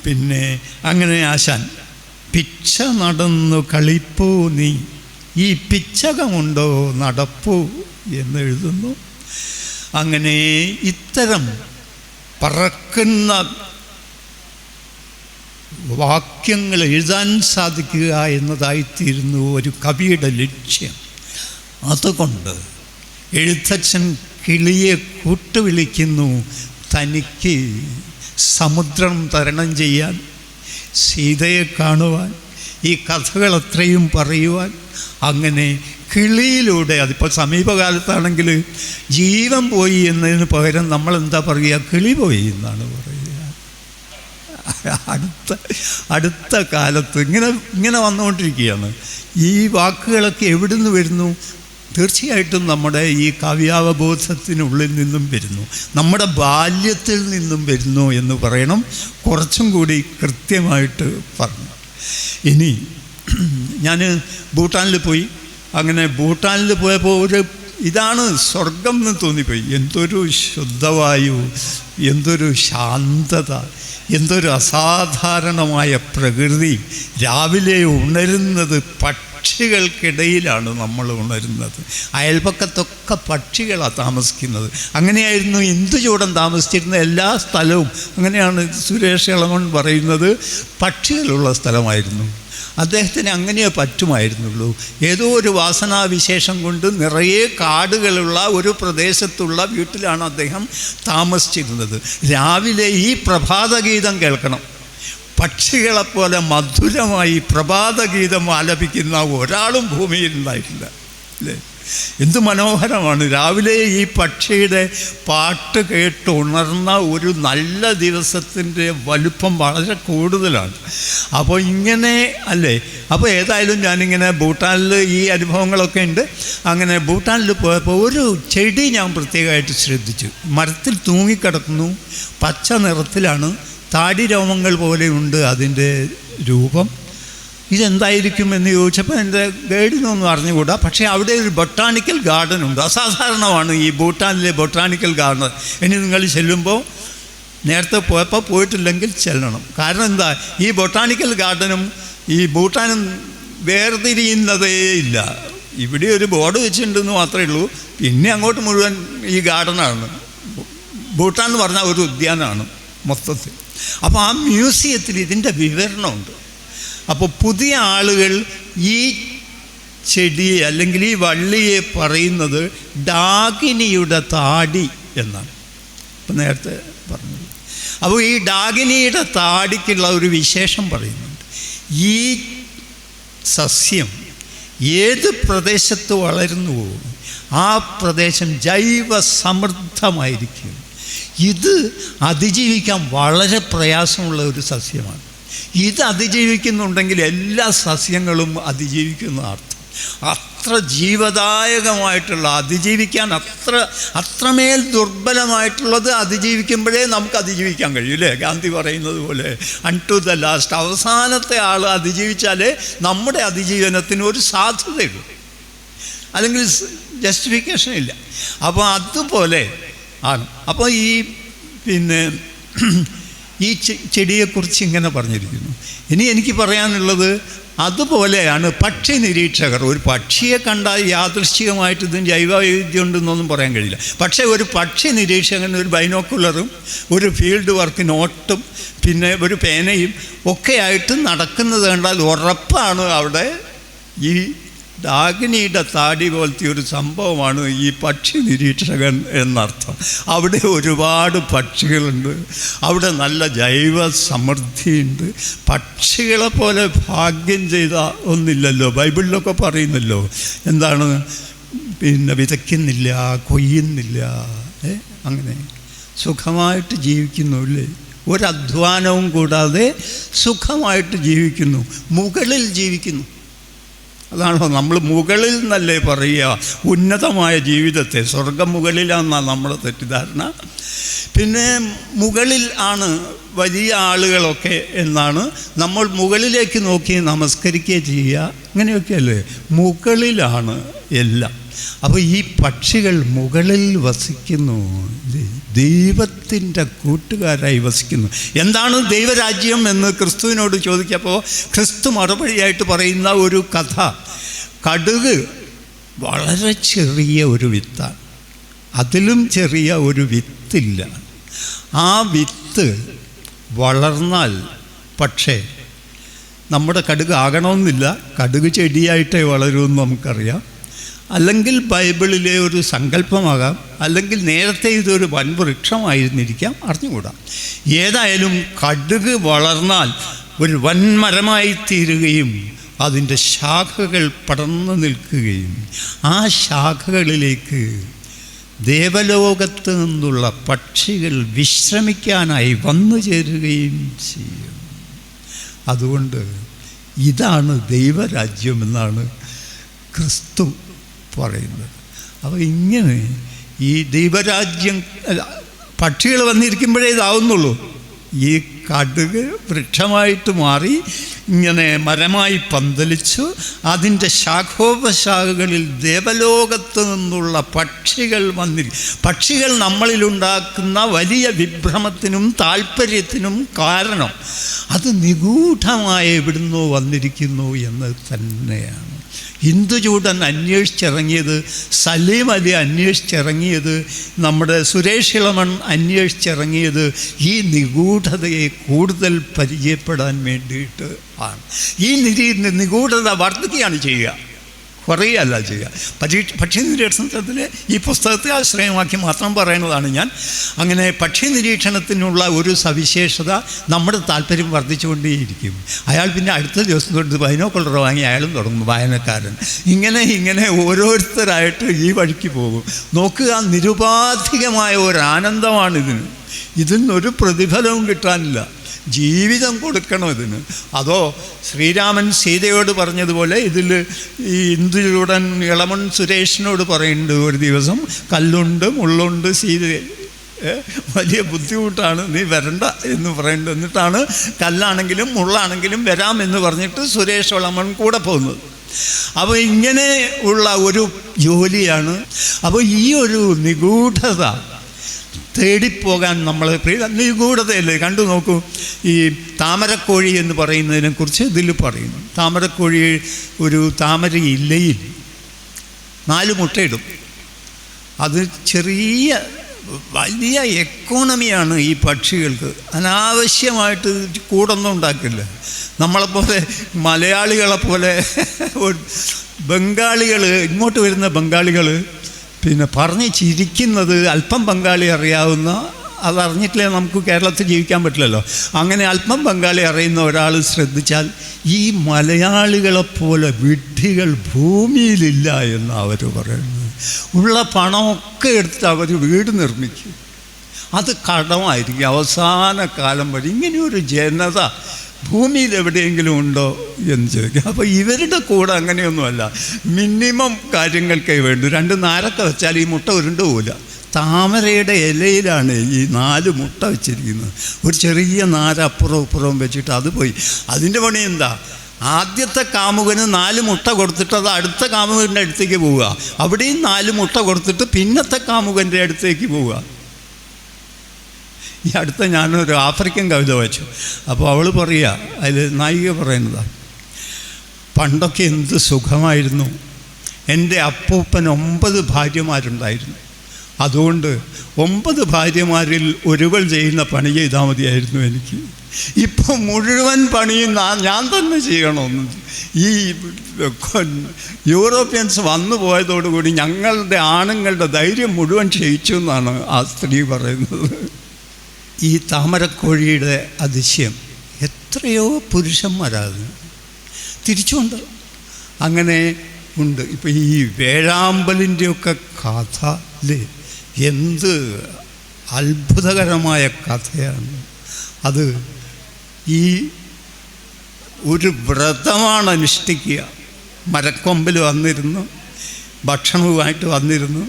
പിന്നെ അങ്ങനെ ആശാൻ പിച്ച നടന്നു കളിപ്പൂ നീ, ഈ പിച്ചകമുണ്ടോ നടപ്പൂ എന്നെഴുതുന്നു. അങ്ങനെ ഇത്തരം പറക്കുന്ന വാക്യങ്ങൾ എഴുതാൻ സാധിക്കുക എന്നതായിത്തീരുന്നു ഒരു കവിയുടെ ലക്ഷ്യം. അതുകൊണ്ട് എഴുത്തച്ഛൻ കിളിയെ കൂട്ടുവിളിക്കുന്നു തനിക്ക് സമുദ്രം തരണം ചെയ്യാൻ, സീതയെ കാണുവാൻ, ഈ കഥകളത്രയും പറയുവാൻ. അങ്ങനെ കിളിയിലൂടെ, അതിപ്പോൾ സമീപകാലത്താണെങ്കിൽ ജീവൻ പോയി എന്നതിന് പകരം നമ്മളെന്താ പറയുക? കിളി പോയി എന്നാണ് പറയുക. അടുത്ത കാലത്ത് ഇങ്ങനെ വന്നുകൊണ്ടിരിക്കുകയാണ്. ഈ വാക്കുകളൊക്കെ എവിടെ നിന്ന് വരുന്നു? തീർച്ചയായിട്ടും നമ്മുടെ ഈ കാവ്യാവബോധത്തിനുള്ളിൽ നിന്നും വരുന്നു, നമ്മുടെ ബാല്യത്തിൽ നിന്നും വരുന്നു എന്ന് പറയണം. കുറച്ചും കൂടി കൃത്യമായിട്ട് പറഞ്ഞു. ഇനി ഞാൻ ഭൂട്ടാനിൽ പോയി. അങ്ങനെ ഭൂട്ടാനിൽ പോയപ്പോൾ ഇതാണ് സ്വർഗം എന്ന് തോന്നിപ്പോയി. എന്തൊരു ശുദ്ധവായു, എന്തൊരു ശാന്തത, എന്തൊരു അസാധാരണമായ പ്രകൃതി. രാവിലെ ഉണരുന്നത് പക്ഷികൾക്കിടയിലാണ് നമ്മൾ ഉണരുന്നത്. അയൽപക്കത്തൊക്കെ പക്ഷികളാണ് താമസിക്കുന്നത്. അങ്ങനെയായിരുന്നു ഇന്ദുചൂടൻ താമസിച്ചിരുന്ന എല്ലാ സ്ഥലവും. അങ്ങനെയാണ് സുരേഷ് ഇളമൺ പറയുന്നത്, പക്ഷികളുള്ള സ്ഥലമായിരുന്നു. അദ്ദേഹത്തിന് അങ്ങനെ പറ്റുമായിരുന്നുള്ളൂ. ഏതോ ഒരു വാസനാവിശേഷം കൊണ്ട് നിറയെ കാടുകളുള്ള ഒരു പ്രദേശത്തുള്ള വീട്ടിലാണ് അദ്ദേഹം താമസിച്ചിരുന്നത്. രാവിലെ ഈ പ്രഭാതഗീതം കേൾക്കണം. പക്ഷികളെപ്പോലെ മധുരമായി പ്രഭാതഗീതം ആലപിക്കുന്ന ഒരാളും ഭൂമിയിൽ ഉണ്ടായിട്ടില്ല, അല്ലേ? എന്ത് മനോഹരമാണ്! രാവിലെ ഈ പക്ഷിയുടെ പാട്ട് കേട്ട് ഉണർന്ന ഒരു നല്ല ദിവസത്തിൻ്റെ വലുപ്പം വളരെ കൂടുതലാണ്. അപ്പോൾ ഇങ്ങനെ അല്ലേ? അപ്പോൾ ഏതായാലും ഞാനിങ്ങനെ ഭൂട്ടാനിൽ ഈ അനുഭവങ്ങളൊക്കെ ഉണ്ട്. അങ്ങനെ ഭൂട്ടാനിൽ പോയപ്പോൾ ഒരു ചെടി ഞാൻ പ്രത്യേകമായിട്ട് ശ്രദ്ധിച്ചു. മരത്തിൽ തൂങ്ങിക്കിടക്കുന്നു, പച്ച നിറത്തിലാണ്, താടി രോമങ്ങൾ പോലെയുണ്ട് അതിൻ്റെ രൂപം. ഇതെന്തായിരിക്കും എന്ന് ചോദിച്ചപ്പോൾ എൻ്റെ ഗൈഡിനൊന്നും അറിഞ്ഞുകൂടാ. പക്ഷേ അവിടെ ഒരു ബൊട്ടാണിക്കൽ ഗാർഡൻ ഉണ്ട്. അസാധാരണമാണ് ഈ ഭൂട്ടാനിലെ ബൊട്ടാണിക്കൽ ഗാർഡൻ. ഇനി നിങ്ങൾ ചെല്ലുമ്പോൾ, നേരത്തെ പോയപ്പോൾ പോയിട്ടില്ലെങ്കിൽ ചെല്ലണം. കാരണം എന്താ, ഈ ബൊട്ടാണിക്കൽ ഗാർഡനും ഈ ഭൂട്ടാനും വേർതിരിയുന്നതേ ഇല്ല. ഇവിടെ ഒരു ബോർഡ് വെച്ചിട്ടുണ്ടെന്ന് മാത്രമേ ഉള്ളൂ. പിന്നെ അങ്ങോട്ട് മുഴുവൻ ഈ ഗാർഡനാണ്. ഭൂട്ടാൻ എന്ന് പറഞ്ഞാൽ ഒരു ഉദ്യാനമാണ് മൊത്തത്തിൽ. അപ്പോൾ ആ മ്യൂസിയത്തിൽ ഇതിൻ്റെ വിവരണമുണ്ട്. അപ്പോൾ പുതിയ ആളുകൾ ഈ ചെടിയെ അല്ലെങ്കിൽ ഈ വള്ളിയെ പറയുന്നത് ഡാകിനിയുടെ താടി എന്നാണ്. ഇപ്പം നേരത്തെ പറഞ്ഞത്. അപ്പോൾ ഈ ഡാകിനിയുടെ താടിക്കുള്ള ഒരു വിശേഷം പറയുന്നു. ഈ സസ്യം ഏത് പ്രദേശത്ത് വളരുന്നുവോ ആ പ്രദേശം ജൈവ സമൃദ്ധമായിരിക്കും. ഇത് അതിജീവിക്കാൻ വളരെ പ്രയാസമുള്ള ഒരു സസ്യമാണ്. ഇത് അതിജീവിക്കുന്നുണ്ടെങ്കിൽ എല്ലാ സസ്യങ്ങളും അതിജീവിക്കുന്ന അർത്ഥം. അത്ര ജീവദായകമായിട്ടുള്ള, അതിജീവിക്കാൻ അത്രമേൽ ദുർബലമായിട്ടുള്ളത് അതിജീവിക്കുമ്പോഴേ നമുക്ക് അതിജീവിക്കാൻ കഴിയും, അല്ലേ? ഗാന്ധി പറയുന്നത് പോലെ അൺടു ദ ലാസ്റ്റ്, അവസാനത്തെ ആൾ അതിജീവിച്ചാലേ നമ്മുടെ അതിജീവനത്തിന് ഒരു സാധ്യതയുള്ളൂ, അല്ലെങ്കിൽ ജസ്റ്റിഫിക്കേഷൻ ഇല്ല. അപ്പോൾ അതുപോലെ ആണ്. അപ്പോൾ ഈ ചെടിയെക്കുറിച്ച് ഇങ്ങനെ പറഞ്ഞിരിക്കുന്നു. ഇനി എനിക്ക് പറയാനുള്ളത്, അതുപോലെയാണ് പക്ഷി നിരീക്ഷകർ. ഒരു പക്ഷിയെ കണ്ടാൽ യാദൃശ്ചികമായിട്ട് ഇതിന് ജൈവവൈവിധ്യം ഉണ്ടെന്നൊന്നും പറയാൻ കഴിയില്ല. പക്ഷേ ഒരു പക്ഷി നിരീക്ഷകൻ ഒരു ബൈനോക്കുലറും ഒരു ഫീൽഡ് വർക്ക് നോട്ടും പിന്നെ ഒരു പേനയും ഒക്കെ ആയിട്ട് നടക്കുന്നത് കണ്ടാൽ ഉറപ്പാണ് അവിടെ ഈ ഡാഗിനിയുടെ താടി പോലത്തെ ഒരു സംഭവമാണ് ഈ പക്ഷി നിരീക്ഷകൻ എന്നർത്ഥം. അവിടെ ഒരുപാട് പക്ഷികളുണ്ട്, അവിടെ നല്ല ജൈവ സമൃദ്ധിയുണ്ട്. പക്ഷികളെ പോലെ ഭാഗ്യം ചെയ്ത ഒന്നില്ലല്ലോ. ബൈബിളിലൊക്കെ പറയുന്നല്ലോ, എന്താണ്, വിതയ്ക്കുന്നില്ല, കൊയ്യുന്നില്ല, അങ്ങനെ സുഖമായിട്ട് ജീവിക്കുന്നു, അല്ലേ? ഒരധ്വാനവും കൂടാതെ സുഖമായിട്ട് ജീവിക്കുന്നു, മുകളിൽ ജീവിക്കുന്നു. അതാണോ നമ്മൾ മുകളിൽ എന്നല്ലേ പറയുക ഉന്നതമായ ജീവിതത്തെ? സ്വർഗം മുകളിലാണെന്നാണ് നമ്മുടെ തെറ്റിദ്ധാരണ. പിന്നെ മുകളിൽ ആണ് വലിയ ആളുകളൊക്കെ എന്നാണ്. നമ്മൾ മുകളിലേക്ക് നോക്കി നമസ്കരിക്കുകയും ചെയ്യുക, അങ്ങനെയൊക്കെയല്ലേ? മുകളിലാണ് എല്ലാം. അപ്പോൾ ഈ പക്ഷികൾ മുകളിൽ വസിക്കുന്നു, ദൈവത്തിൻ്റെ കൂട്ടുകാരായി വസിക്കുന്നു. എന്താണ് ദൈവരാജ്യം എന്ന് ക്രിസ്തുവിനോട് ചോദിച്ചപ്പോൾ ക്രിസ്തു മറുപടിയായിട്ട് പറയുന്ന ഒരു കഥ, കടുക് വളരെ ചെറിയ ഒരു വിത്താണ്, അതിലും ചെറിയ ഒരു വിത്തില്ല. ആ വിത്ത് വളർന്നാൽ, പക്ഷേ നമ്മുടെ കടുക് ആകണമെന്നില്ല, കടുക് ചെടിയായിട്ടേ വളരുമെന്ന് നമുക്കറിയാം. അല്ലെങ്കിൽ ബൈബിളിലെ ഒരു സങ്കല്പമാകാം, അല്ലെങ്കിൽ നേരത്തെ ഇതൊരു വൻവൃക്ഷമായിരുന്നിരിക്കാം, അറിഞ്ഞുകൂടാ. ഏതായാലും കടുക് വളർന്നാൽ ഒരു വൻമരമായി തീരുകയും അതിൻ്റെ ശാഖകൾ പടർന്നു നിൽക്കുകയും ആ ശാഖകളിലേക്ക് ദേവലോകത്ത് നിന്നുള്ള പക്ഷികൾ വിശ്രമിക്കാനായി വന്നു ചേരുകയും ചെയ്യും. അതുകൊണ്ട് ഇതാണ് ദൈവരാജ്യമെന്നാണ് ക്രിസ്തു പറയുന്നത്. അപ്പോൾ ഇങ്ങനെ ഈ ദൈവരാജ്യം പക്ഷികൾ വന്നിരിക്കുമ്പോഴേ ഇതാവുന്നുള്ളൂ. ഈ കടുക് വൃക്ഷമായിട്ട് മാറി ഇങ്ങനെ മരമായി പന്തലിച്ചു, അതിൻ്റെ ശാഖോപശാഖകളിൽ ദേവലോകത്ത് നിന്നുള്ള പക്ഷികൾ പക്ഷികൾ നമ്മളിലുണ്ടാക്കുന്ന വലിയ വിഭ്രമത്തിനും താല്പര്യത്തിനും കാരണം അത് നിഗൂഢമായ എവിടുന്നോ വന്നിരിക്കുന്നു എന്ന് തന്നെയാണ്. ഹിന്ദുചൂടൻ അന്വേഷിച്ചിറങ്ങിയത്, സലീം അലി അന്വേഷിച്ചിറങ്ങിയത്, നമ്മുടെ സുരേഷ് ഇളമൺ അന്വേഷിച്ചിറങ്ങിയത് ഈ നിഗൂഢതയെ കൂടുതൽ പരിചയപ്പെടാൻ വേണ്ടിയിട്ട് ആണ്. ഈ നിഗൂഢത വർദ്ധിക്കുകയാണ് ചെയ്യുക, കുറേയല്ല ചെയ്യുക. പക്ഷി നിരീക്ഷണത്തിൽ ഈ പുസ്തകത്തെ ആശ്രയമാക്കി മാത്രം പറയുന്നതാണ് ഞാൻ. അങ്ങനെ പക്ഷി നിരീക്ഷണത്തിനുള്ള ഒരു സവിശേഷത, നമ്മുടെ താല്പര്യം വർദ്ധിച്ചുകൊണ്ടേയിരിക്കും. അയാൾ പിന്നെ അടുത്ത ദിവസം തൊട്ട് ബൈനോക്കുലർ വാങ്ങി അയാളും തുടങ്ങും, വായനക്കാരൻ. ഇങ്ങനെ ഓരോരുത്തരായിട്ട് ഈ വഴിക്ക് പോകും. നോക്കുക, നിരുപാധികമായ ഒരാനന്ദമാണിതിന്. ഇതിനൊരു പ്രതിഫലവും കിട്ടാനില്ല. ജീവിതം കൊടുക്കണം ഇതിന്. അതോ ശ്രീരാമൻ സീതയോട് പറഞ്ഞതുപോലെ ഇതിൽ ഈ ഇന്ദുചൂടൻ ഇളമൺ സുരേഷിനോട് പറയുന്നുണ്ട് ഒരു ദിവസം, കല്ലുണ്ട് മുള്ളുണ്ട് സീത, വലിയ ബുദ്ധിമുട്ടാണ്, നീ വരണ്ട എന്ന് പറയുന്നുണ്ട്. എന്നിട്ടാണ് കല്ലാണെങ്കിലും മുള്ളാണെങ്കിലും വരാമെന്ന് പറഞ്ഞിട്ട് സുരേഷ് ഇളമൺ കൂടെ പോകുന്നത്. അപ്പോൾ ഇങ്ങനെ ഉള്ള ഒരു ജോലിയാണ്. അപ്പോൾ ഈ ഒരു നിഗൂഢത തേടിപ്പോകാൻ നമ്മൾ നിഗൂഢതയല്ലേ. കണ്ടു നോക്കൂ, ഈ താമരക്കോഴി എന്ന് പറയുന്നതിനെക്കുറിച്ച് ഇതിൽ പറയുന്നു. താമരക്കോഴി ഒരു താമര ഇല്ലയിൽ 4 മുട്ടയിടും. അത് വലിയ എക്കോണമിയാണ് ഈ പക്ഷികൾക്ക്. അനാവശ്യമായിട്ട് കൂടൊന്നും ഉണ്ടാക്കില്ല. നമ്മളെപ്പോലെ മലയാളികളെപ്പോലെ ബംഗാളികൾ, ഇങ്ങോട്ട് വരുന്ന ബംഗാളികൾ പിന്നെ പറഞ്ഞ് ചിരിക്കുന്നത്, അല്പം ബംഗാളി അറിയാവുന്ന അതറിഞ്ഞിട്ടില്ലേ നമുക്ക് കേരളത്തിൽ ജീവിക്കാൻ പറ്റില്ലല്ലോ. അങ്ങനെ അല്പം ബംഗാളി അറിയുന്ന ഒരാൾ ശ്രദ്ധിച്ചാൽ ഈ മലയാളികളെപ്പോലെ വിഡ്ഢികൾ ഭൂമിയിലില്ല എന്ന് അവർ പറയുന്നത്. ഉള്ള പണമൊക്കെ എടുത്ത് അവർ വീട് നിർമ്മിക്കും. അത് കടമായിരിക്കും അവസാന കാലം വരെ. ഇങ്ങനെയൊരു ജനത ഭൂമിയിൽ എവിടെയെങ്കിലും ഉണ്ടോ എന്ന് ചോദിക്കും. അപ്പോൾ ഇവരുടെ കൂടെ അങ്ങനെയൊന്നുമല്ല. മിനിമം കാര്യങ്ങൾക്കേ വേണ്ടു. 2 നാരക്ക വെച്ചാൽ ഈ മുട്ട ഉരുണ്ടു പോവില്ല. താമരയുടെ ഇലയിലാണ് ഈ 4 മുട്ട വെച്ചിരിക്കുന്നത്. ഒരു ചെറിയ നാര അപ്പുറവും ഇപ്പുറവും വെച്ചിട്ട് അത് പോയി. അതിൻ്റെ പണി എന്താ? ആദ്യത്തെ കാമുകന് 4 മുട്ട കൊടുത്തിട്ട് അത് അടുത്ത കാമുകൻ്റെ അടുത്തേക്ക് പോവുക. അവിടെയും 4 മുട്ട കൊടുത്തിട്ട് പിന്നത്തെ കാമുകൻ്റെ അടുത്തേക്ക് പോവുക. ഈ അടുത്ത ഞാനൊരു ആഫ്രിക്കൻ കവിത വായിച്ചു. അപ്പോൾ അവൾ പറയുക, അതിൽ നായിക പറയുന്നതാണ്, പണ്ടൊക്കെ എന്ത് സുഖമായിരുന്നു. എൻ്റെ അപ്പൂപ്പൻ 9 ഭാര്യമാരുണ്ടായിരുന്നു. അതുകൊണ്ട് 9 ഭാര്യമാരിൽ ഒരുവൾ ചെയ്യുന്ന പണി ചെയ്താൽ മതിയായിരുന്നു എനിക്ക്. ഇപ്പം മുഴുവൻ പണിയും ഞാൻ തന്നെ ചെയ്യണമെന്ന്. ഈ യൂറോപ്യൻസ് വന്നു പോയതോടുകൂടി ഞങ്ങളുടെ ആണുങ്ങളുടെ ധൈര്യം മുഴുവൻ ക്ഷയിച്ചു എന്നാണ് ആ സ്ത്രീ പറയുന്നത്. ഈ താമരക്കോഴിയുടെ അതിശയം എത്രയോ പുരുഷന്മാരാണ് തിരിച്ചുകൊണ്ട് അങ്ങനെ ഉണ്ട്. ഇപ്പം ഈ വേഴാമ്പലിൻ്റെയൊക്കെ കഥ അല്ലേ, എന്ത് അത്ഭുതകരമായ കഥയാണ് അത്. ഈ ഒരു വ്രതമാണ് അനുഷ്ഠിക്കുക. മരക്കൊമ്പിൽ വന്നിരുന്നു, ഭക്ഷണവുമായിട്ട് വന്നിരുന്നു,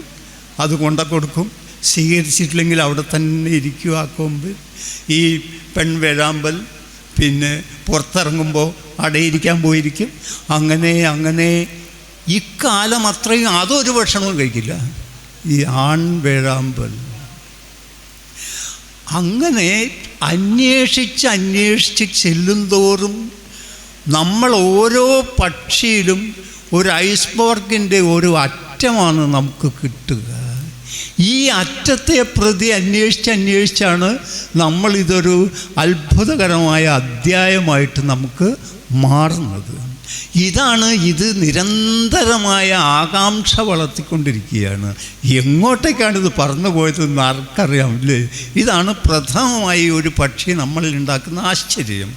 അത് കൊടുക്കും. സ്വീകരിച്ചിട്ടില്ലെങ്കിൽ അവിടെ തന്നെ ഇരിക്കും ആ കൊമ്പ്. ഈ പെൺവേഴാമ്പൽ പിന്നെ പുറത്തിറങ്ങുമ്പോൾ അടയിരിക്കാൻ പോയിരിക്കും. അങ്ങനെ ഇക്കാലം അത്രയും അതൊരു ഭക്ഷണവും കഴിക്കില്ല ഈ ആൺവേഴാമ്പൽ. അങ്ങനെ അന്വേഷിച്ച് ചെല്ലുന്തോറും നമ്മൾ ഓരോ പക്ഷിയിലും ഒരു ഐസ്ബർഗിൻ്റെ ഒരു അറ്റമാണ് നമുക്ക് കിട്ടുക. ഈ അറ്റത്തെ പ്രതി അന്വേഷിച്ചാണ് നമ്മളിതൊരു അത്ഭുതകരമായ അധ്യായമായിട്ട് നമുക്ക് മാറുന്നത്. ഇത് നിരന്തരമായ ആകാംക്ഷ വളർത്തിക്കൊണ്ടിരിക്കുകയാണ്. എങ്ങോട്ടേക്കാണിത് പറന്നു പോയതെന്ന് ആർക്കറിയാം അല്ലേ? ഇതാണ് പ്രഥമമായി ഒരു പക്ഷി നമ്മളിൽ ഉണ്ടാക്കുന്ന ആശ്ചര്യം.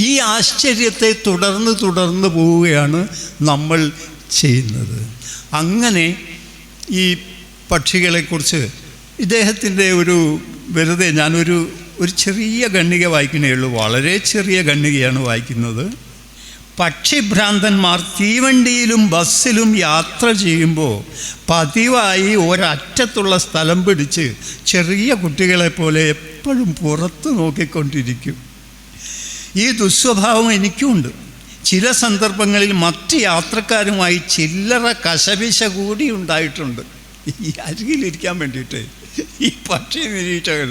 ഈ ആശ്ചര്യത്തെ തുടർന്ന് പോവുകയാണ് നമ്മൾ ചെയ്യുന്നത്. അങ്ങനെ ഈ പക്ഷികളെക്കുറിച്ച് ഇദ്ദേഹത്തിൻ്റെ വെറുതെ ഞാനൊരു ചെറിയ ഖണ്ഡിക വായിക്കുന്നേ ഉള്ളൂ. വളരെ ചെറിയ ഖണ്ഡികയാണ് വായിക്കുന്നത്. പക്ഷിഭ്രാന്തന്മാർ തീവണ്ടിയിലും ബസ്സിലും യാത്ര ചെയ്യുമ്പോൾ പതിവായി ഒരറ്റത്തുള്ള സ്ഥലം പിടിച്ച് ചെറിയ കുട്ടികളെപ്പോലെ എപ്പോഴും പുറത്ത് നോക്കിക്കൊണ്ടിരിക്കും. ഈ ദുസ്വഭാവം എനിക്കുമുണ്ട്. ചില സന്ദർഭങ്ങളിൽ മറ്റ് യാത്രക്കാരുമായി ചില്ലറ കശപിശ കൂടി ഉണ്ടായിട്ടുണ്ട്. ഈ അരികിലിരിക്കാൻ വേണ്ടിയിട്ട് ഈ പക്ഷി നിരീക്ഷകർ.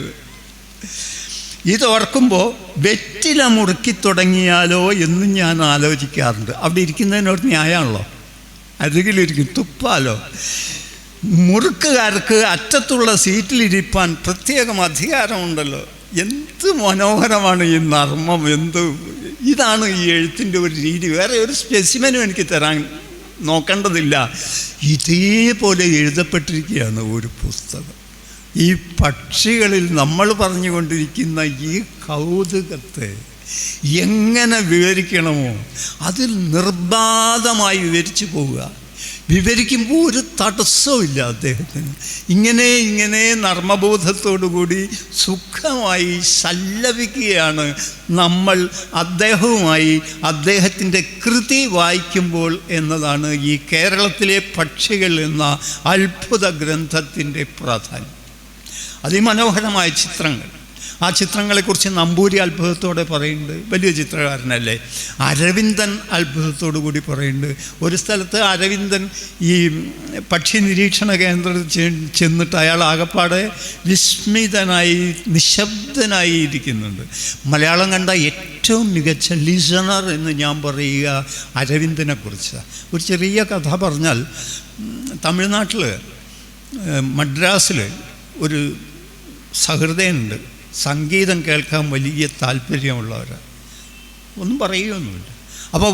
ഇതോർക്കുമ്പോൾ വെറ്റില മുറുക്കി തുടങ്ങിയാലോ എന്നും ഞാൻ ആലോചിക്കാറുണ്ട്. അവിടെ ഇരിക്കുന്നതിനോട് ന്യായമാണല്ലോ, അരികിലിരിക്കും, തുപ്പാലോ. മുറുക്കുകാർക്ക് അറ്റത്തുള്ള സീറ്റിലിരിപ്പാൻ പ്രത്യേകം അധികാരമുണ്ടല്ലോ. എന്ത് മനോഹരമാണ് ഈ നർമ്മം! ഇതാണ് ഈ എഴുത്തിൻ്റെ ഒരു രീതി. വേറെ ഒരു സ്പെസിമെനും എനിക്ക് തരാൻ നോക്കേണ്ടതില്ല. ഇതേപോലെ എഴുതപ്പെട്ടിരിക്കുകയാണ് ഒരു പുസ്തകം. ഈ പക്ഷികളിൽ നമ്മൾ പറഞ്ഞുകൊണ്ടിരിക്കുന്ന ഈ കൗതുകത്തെ എങ്ങനെ വിവരിക്കണമോ അതിൽ നിർബാധമായി വിവരിച്ചു പോവുക. വിവരിക്കുമ്പോൾ ഒരു തടസ്സമില്ല അദ്ദേഹത്തിന്. ഇങ്ങനെ നർമ്മബോധത്തോടുകൂടി സുഖമായി സല്ലപിക്കുകയാണ് നമ്മൾ അദ്ദേഹവുമായി അദ്ദേഹത്തിൻ്റെ കൃതി വായിക്കുമ്പോൾ എന്നതാണ് ഈ കേരളത്തിലെ പക്ഷികൾ എന്ന അത്ഭുത ഗ്രന്ഥത്തിൻ്റെ പ്രാധാന്യം. അതിമനോഹരമായ ചിത്രങ്ങൾ. ആ ചിത്രങ്ങളെക്കുറിച്ച് നമ്പൂരി അത്ഭുതത്തോടെ പറയുന്നുണ്ട്. വലിയ ചിത്രകാരനല്ലേ. അരവിന്ദൻ അത്ഭുതത്തോടു കൂടി പറയുന്നുണ്ട്. ഒരു സ്ഥലത്ത് അരവിന്ദൻ ഈ പക്ഷി നിരീക്ഷണ കേന്ദ്രത്തിൽ ചെന്നിട്ട് അയാൾ ആകപ്പാടെ വിസ്മിതനായി നിശബ്ദനായി ഇരിക്കുന്നുണ്ട്. മലയാളം കണ്ട ഏറ്റവും മികച്ച ലിസണർ എന്ന് ഞാൻ പറയുക അരവിന്ദനെക്കുറിച്ചാണ്. ഒരു ചെറിയ കഥ പറഞ്ഞാൽ, തമിഴ്നാട്ടിൽ മദ്രാസിൽ ഒരു സഹൃദയനുണ്ട്. സംഗീതം കേൾക്കാൻ വലിയ താല്പര്യമുള്ളവരാണ്. ഒന്നും പറയുകയൊന്നുമില്ല. അപ്പോൾ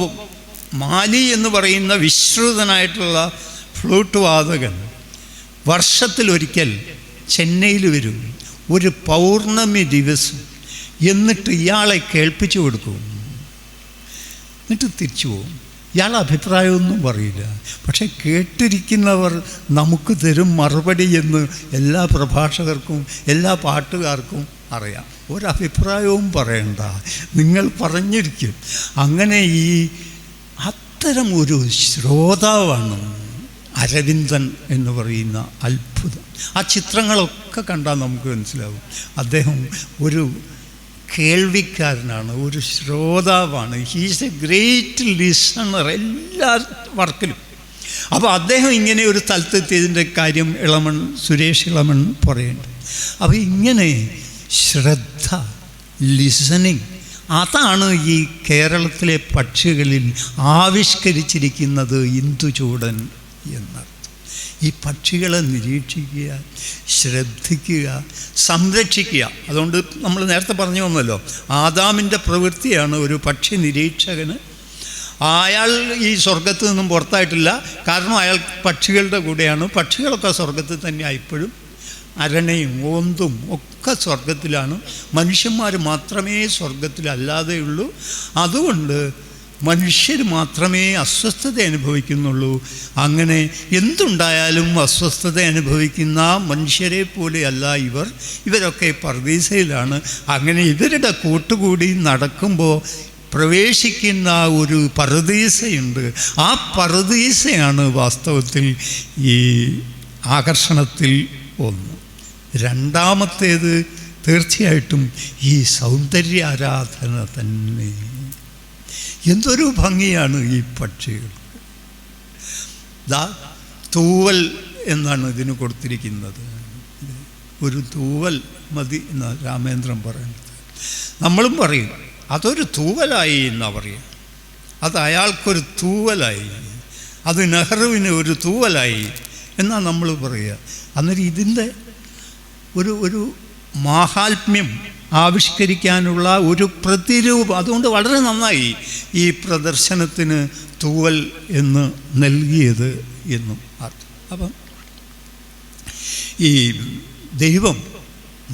മാലി എന്ന് പറയുന്ന വിശ്രുതനായിട്ടുള്ള ഫ്ലൂട്ട് വാദകൻ വർഷത്തിലൊരിക്കൽ ചെന്നൈയിൽ വരും. ഒരു പൗർണമി ദിവസം, എന്നിട്ട് ഇയാളെ കേൾപ്പിച്ചു കൊടുക്കും, എന്നിട്ട് തിരിച്ചു പോകും. ഇയാൾ അഭിപ്രായമൊന്നും പറയില്ല. പക്ഷെ കേട്ടിരിക്കുന്നവർ നമുക്ക് തരും മറുപടി എന്ന് എല്ലാ പ്രഭാഷകർക്കും എല്ലാ പാട്ടുകാർക്കും അറിയാം. ഒരഭിപ്രായവും പറയണ്ട, നിങ്ങൾ പറഞ്ഞിരിക്കും. അങ്ങനെ ഈ അത്തരം ഒരു ശ്രോതാവാണ് അരവിന്ദൻ എന്ന് പറയുന്ന അത്ഭുതം. ആ ചിത്രങ്ങളൊക്കെ കണ്ടാൽ നമുക്ക് മനസ്സിലാവും അദ്ദേഹം ഒരു കേൾവിക്കാരനാണ്, ഒരു ശ്രോതാവാണ്. ഹീസ് എ ഗ്രേറ്റ് ലിസണർ എല്ലാ വർക്കിലും. അപ്പോൾ അദ്ദേഹം ഇങ്ങനെ ഒരു സ്ഥലത്തെത്തിയതിൻ്റെ കാര്യം സുരേഷ് ഇളമൺ പറയുന്നുണ്ട്. അപ്പോൾ ഇങ്ങനെ ശ്രദ്ധ, ലിസണിങ്, അതാണ് ഈ കേരളത്തിലെ പക്ഷികളിൽ ആവിഷ്കരിച്ചിരിക്കുന്നത് ഇന്ദുചൂടൻ എന്നർത്ഥം. ഈ പക്ഷികളെ നിരീക്ഷിക്കുക, ശ്രദ്ധിക്കുക, സംരക്ഷിക്കുക. അതുകൊണ്ട് നമ്മൾ നേരത്തെ പറഞ്ഞു വന്നല്ലോ, ആദാമിൻ്റെ പ്രവൃത്തിയാണ് ഒരു പക്ഷി നിരീക്ഷകന്. അയാൾ ഈ സ്വർഗത്തിൽ നിന്നും പുറത്തായിട്ടില്ല, കാരണം അയാൾ പക്ഷികളുടെ കൂടെയാണ്. പക്ഷികളൊക്കെ സ്വർഗത്തിൽ തന്നെയാണ് ഇപ്പോഴും. അരണയും ഓന്തും ഒക്കെ സ്വർഗത്തിലാണ്, മനുഷ്യന്മാർ മാത്രമേ സ്വർഗത്തിലല്ലാതെയുള്ളൂ. അതുകൊണ്ട് മനുഷ്യർ മാത്രമേ അസ്വസ്ഥത അനുഭവിക്കുന്നുള്ളൂ. അങ്ങനെ എന്തുണ്ടായാലും അസ്വസ്ഥത അനുഭവിക്കുന്ന മനുഷ്യരെ പോലെയല്ല ഇവരൊക്കെ പർദീസയിലാണ്. അങ്ങനെ ഇവരുടെ കൂട്ടുകൂടി നടക്കുമ്പോൾ പ്രവേശിക്കുന്ന ഒരു പറുദീസയുണ്ട്. ആ പറുദീസയാണ് വാസ്തവത്തിൽ ഈ ആകർഷണത്തിൽ ഒന്ന്. രണ്ടാമത്തേത് തീർച്ചയായിട്ടും ഈ സൗന്ദര്യ ആരാധന തന്നെ. എന്തൊരു ഭംഗിയാണ് ഈ പക്ഷികൾ. തൂവൽ എന്നാണ് ഇതിന് കൊടുത്തിരിക്കുന്നത്. ഒരു തൂവൽ മതി എന്നാണ് രാമേന്ദ്രൻ പറയുന്നത്. നമ്മളും പറയും അതൊരു തൂവലായി എന്നാണ് പറയുക. അത് അയാൾക്കൊരു തൂവലായി, അത് നെഹ്റുവിന് ഒരു തൂവലായി എന്നാണ് നമ്മൾ പറയുക. അന്നേരം ഇതിൻ്റെ ഒരു മാഹാത്മ്യം ആവിഷ്കരിക്കാനുള്ള ഒരു പ്രതിരൂപം. അതുകൊണ്ട് വളരെ നന്നായി ഈ പ്രദർശനത്തിന് തൂവൽ എന്ന് നൽകിയത് എന്നും അർത്ഥം. അപ്പം ഈ ദൈവം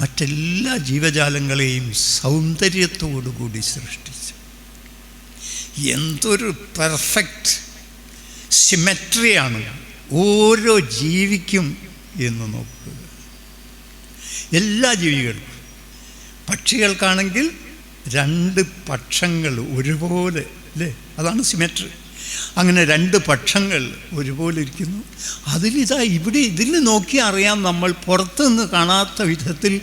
മറ്റെല്ലാ ജീവജാലങ്ങളെയും സൗന്ദര്യത്തോടുകൂടി സൃഷ്ടിച്ചു. എന്തൊരു പെർഫെക്റ്റ് സിമെട്രിയാണ് ഓരോ ജീവിക്കും എന്ന് നോക്കുക. എല്ലാ ജീവികൾക്കും. പക്ഷികൾക്കാണെങ്കിൽ രണ്ട് പക്ഷങ്ങൾ ഒരുപോലെ, അല്ലേ? അതാണ് സിമെട്രി. അങ്ങനെ രണ്ട് പക്ഷങ്ങൾ ഒരുപോലെ ഇരിക്കുന്നു. ഇതിൽ നോക്കി അറിയാം നമ്മൾ പുറത്തുനിന്ന് കാണാത്ത വിധത്തിൽ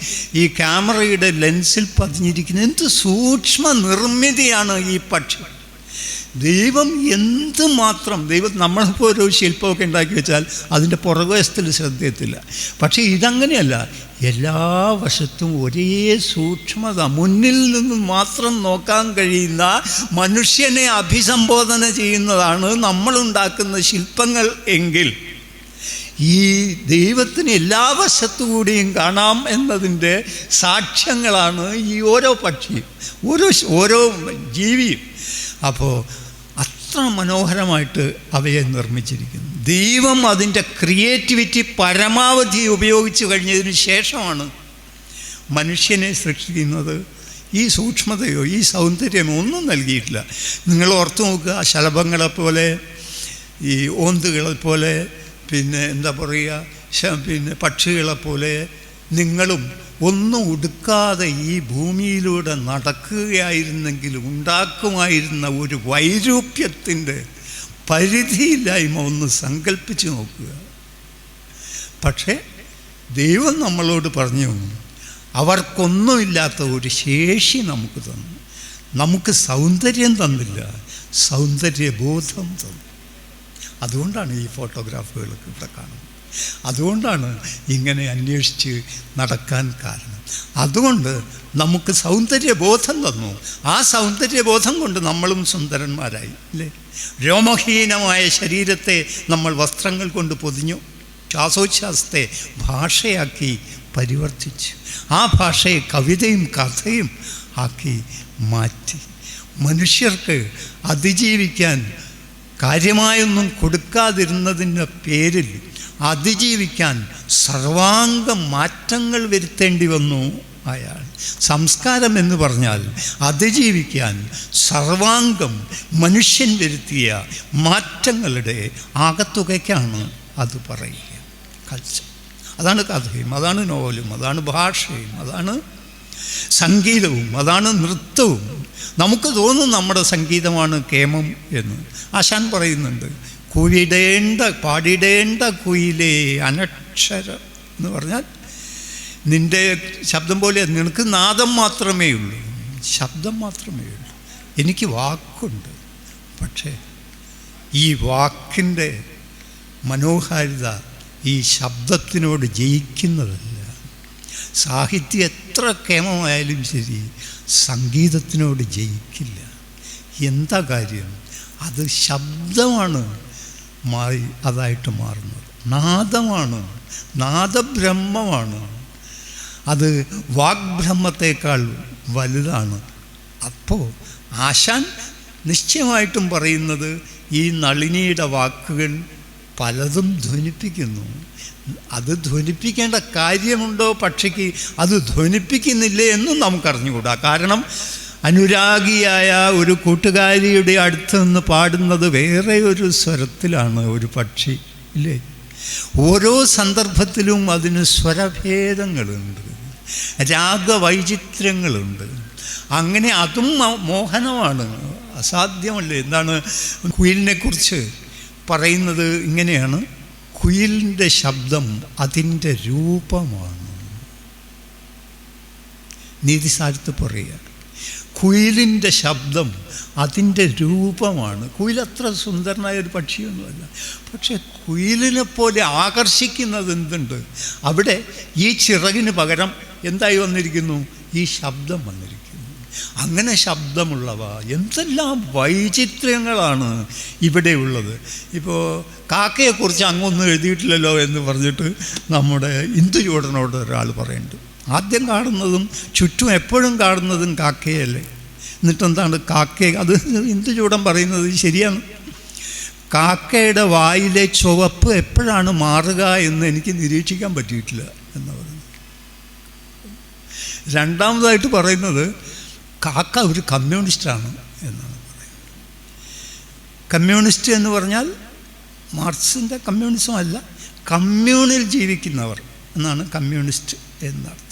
ഈ ക്യാമറയുടെ ലെൻസിൽ പതിഞ്ഞിരിക്കുന്ന എന്ത് സൂക്ഷ്മ നിർമ്മിതിയാണ് ഈ പക്ഷി. ദൈവം എന്തുമാത്രം നമ്മളിപ്പോൾ ഒരു ശില്പമൊക്കെ ഉണ്ടാക്കി വെച്ചാൽ അതിൻ്റെ പുറകുവശത്തിൽ ശ്രദ്ധയെത്തില്ല. പക്ഷേ ഇതങ്ങനെയല്ല, എല്ലാ വശത്തും ഒരേ സൂക്ഷ്മത. മുന്നിൽ നിന്ന് മാത്രം നോക്കാൻ കഴിയുന്ന മനുഷ്യനെ അഭിസംബോധന ചെയ്യുന്നതാണ് നമ്മളുണ്ടാക്കുന്ന ശില്പങ്ങൾ എങ്കിൽ ഈ ദൈവത്തിന് എല്ലാ വശത്തുകൂടിയും കാണാം എന്നതിൻ്റെ സാക്ഷ്യങ്ങളാണ് ഈ ഓരോ പക്ഷിയും ഓരോ ജീവിയും. അപ്പോൾ അത്ര മനോഹരമായിട്ട് അവയെ നിർമ്മിച്ചിരിക്കുന്നു. ദൈവം അതിൻ്റെ ക്രിയേറ്റിവിറ്റി പരമാവധി ഉപയോഗിച്ച് കഴിഞ്ഞതിന് ശേഷമാണ് മനുഷ്യനെ സൃഷ്ടിക്കുന്നത്. ഈ സൂക്ഷ്മതയോ ഈ സൗന്ദര്യമോ ഒന്നും നൽകിയിട്ടില്ല. നിങ്ങൾ ഓർത്തു നോക്കുക, ശലഭങ്ങളെപ്പോലെ, ഈ ഓന്തുകളെപ്പോലെ, പിന്നെ എന്താ പറയുക, പിന്നെ പക്ഷികളെപ്പോലെ നിങ്ങളും ഒന്നും ഉടുക്കാതെ ഈ ഭൂമിയിലൂടെ നടക്കുകയായിരുന്നെങ്കിൽ ഉണ്ടാക്കുമായിരുന്ന ഒരു വൈരൂപ്യത്തിൻ്റെ പരിധിയില്ലായ്മ ഒന്ന് സങ്കല്പിച്ച് നോക്കുക. പക്ഷേ ദൈവം നമ്മളോട് പറഞ്ഞു, അവർക്കൊന്നുമില്ലാത്ത ഒരു ശേഷി നമുക്ക് തന്നു. നമുക്ക് സൗന്ദര്യം തന്നില്ല, സൗന്ദര്യബോധം തന്നു. അതുകൊണ്ടാണ് ഈ ഫോട്ടോഗ്രാഫുകളൊക്കെ ഇവിടെ കാണുന്നത്. അതുകൊണ്ടാണ് ഇങ്ങനെ അന്വേഷിച്ച് നടക്കാൻ കാരണം. അതുകൊണ്ട് നമുക്ക് സൗന്ദര്യബോധം തന്നു. ആ സൗന്ദര്യബോധം കൊണ്ട് നമ്മളും സുന്ദരന്മാരായി, അല്ലേ? രോമഹീനമായ ശരീരത്തെ നമ്മൾ വസ്ത്രങ്ങൾ കൊണ്ട് പൊതിഞ്ഞു. ശ്വാസോച്ഛ്വാസത്തെ ഭാഷയാക്കി പരിവർത്തിച്ചു. ആ ഭാഷയെ കവിതയും കഥയും ആക്കി മാറ്റി. മനുഷ്യർക്ക് അതിജീവിക്കാൻ കാര്യമായൊന്നും കൊടുക്കാതിരുന്നതിൻ്റെ പേരിൽ അതിജീവിക്കാൻ സർവാംഗ മാറ്റങ്ങൾ വരുത്തേണ്ടി വന്നു അയാൾ. സംസ്കാരം എന്ന് പറഞ്ഞാൽ അതിജീവിക്കാൻ സർവാംഗം മനുഷ്യൻ വരുത്തിയ മാറ്റങ്ങളുടെ ആകത്തുകയ്ക്കാണ് അത് പറയുക. കൾച്ചർ, അതാണ് കഥയും, അതാണ് നോവലും, അതാണ് ഭാഷയും, അതാണ് സംഗീതവും, അതാണ് നൃത്തവും. നമുക്ക് തോന്നും നമ്മുടെ സംഗീതമാണ് കേമം എന്ന്. ആശാൻ പറയുന്നുണ്ട്, പാടിടേണ്ട കുയിലേ അനക്ഷരം എന്ന് പറഞ്ഞാൽ നിൻ്റെ ശബ്ദം പോലെ നിനക്ക് നാദം മാത്രമേ ഉള്ളൂ, ശബ്ദം മാത്രമേ ഉള്ളൂ. എനിക്ക് വാക്കുണ്ട്, പക്ഷേ ഈ വാക്കിൻ്റെ മനോഹാരിത ഈ ശബ്ദത്തിനോട് ജയിക്കുന്നതല്ല. സാഹിത്യം എത്ര കേമമായാലും ശരി സംഗീതത്തിനോട് ജയിക്കില്ല. എന്താ കാര്യം? അത് ശബ്ദമാണ് അതായിട്ട് മാറുന്നത്, നാദമാണ്, നാദബ്രഹ്മമാണ്. അത് വാഗ്ബ്രഹ്മത്തേക്കാൾ വലുതാണ്. അപ്പോൾ ആശാൻ നിശ്ചയമായിട്ടും പറയുന്നത് ഈ നളിനിയുടെ വാക്കുകൾ പലതും ധ്വനിപ്പിക്കുന്നു. അത് ധ്വനിപ്പിക്കേണ്ട കാര്യമുണ്ടോ പക്ഷിക്ക്? അത് ധ്വനിപ്പിക്കുന്നില്ലേ എന്നും നമുക്കറിഞ്ഞുകൂടാ. കാരണം അനുരാഗിയായ ഒരു കൂട്ടുകാരിയുടെ അടുത്ത് നിന്ന് പാടുന്നത് വേറെ ഒരു സ്വരത്തിലാണ് ഒരു പക്ഷി, ഇല്ലേ? ഓരോ സന്ദർഭത്തിലും അതിന് സ്വരഭേദങ്ങളുണ്ട്, രാഗവൈചിത്ര്യങ്ങളുണ്ട്. അങ്ങനെ അതും മോഹനമാണ്, അസാധ്യമല്ലേ. എന്താണ് കുയിലിനെ കുറിച്ച് പറയുന്നത്? ഇങ്ങനെയാണ്, കുയിലിൻ്റെ ശബ്ദം അതിൻ്റെ രൂപമാണ്. നീതിസാരത്ത് പറയുക, കുയിലിൻ്റെ ശബ്ദം അതിൻ്റെ രൂപമാണ്. കുയിൽ അത്ര സുന്ദരനായ ഒരു പക്ഷിയൊന്നുമല്ല, പക്ഷെ കുയിലിനെ പോലെ ആകർഷിക്കുന്നത് എന്തുണ്ട്? അവിടെ ഈ ചിറകിന് പകരം എന്തായി വന്നിരിക്കുന്നു? ഈ ശബ്ദം വന്നിരിക്കുന്നു. അങ്ങനെ ശബ്ദമുള്ളവ എന്തെല്ലാം വൈചിത്ര്യങ്ങളാണ് ഇവിടെ ഉള്ളത്. ഇപ്പോൾ കാക്കയെക്കുറിച്ച് അങ്ങൊന്നും എഴുതിയിട്ടില്ലല്ലോ എന്ന് പറഞ്ഞിട്ട് നമ്മുടെ ഇന്ദുചൂടനോട് ഒരാൾ പറയുന്നുണ്ട്. ആദ്യം കാണുന്നതും ചുറ്റും എപ്പോഴും കാണുന്നതും കാക്കയല്ലേ. എന്നിട്ടെന്താണ് കാക്കയെ, അത് ഇന്ദുചൂടൻ പറയുന്നത് ശരിയാണ്. കാക്കയുടെ വായിലെ ചുവപ്പ് എപ്പോഴാണ് മാറുക എന്ന് എനിക്ക് നിരീക്ഷിക്കാൻ പറ്റിയിട്ടില്ല എന്ന് പറയുന്നത്. രണ്ടാമതായിട്ട് പറയുന്നത് കാക്ക ഒരു കമ്മ്യൂണിസ്റ്റാണ് എന്നാണ് പറയുന്നത്. കമ്മ്യൂണിസ്റ്റ് എന്ന് പറഞ്ഞാൽ മാർക്സിൻ്റെ കമ്മ്യൂണിസം അല്ല, കമ്മ്യൂണിൽ ജീവിക്കുന്നവർ എന്നാണ് കമ്മ്യൂണിസ്റ്റ് എന്നർത്ഥം.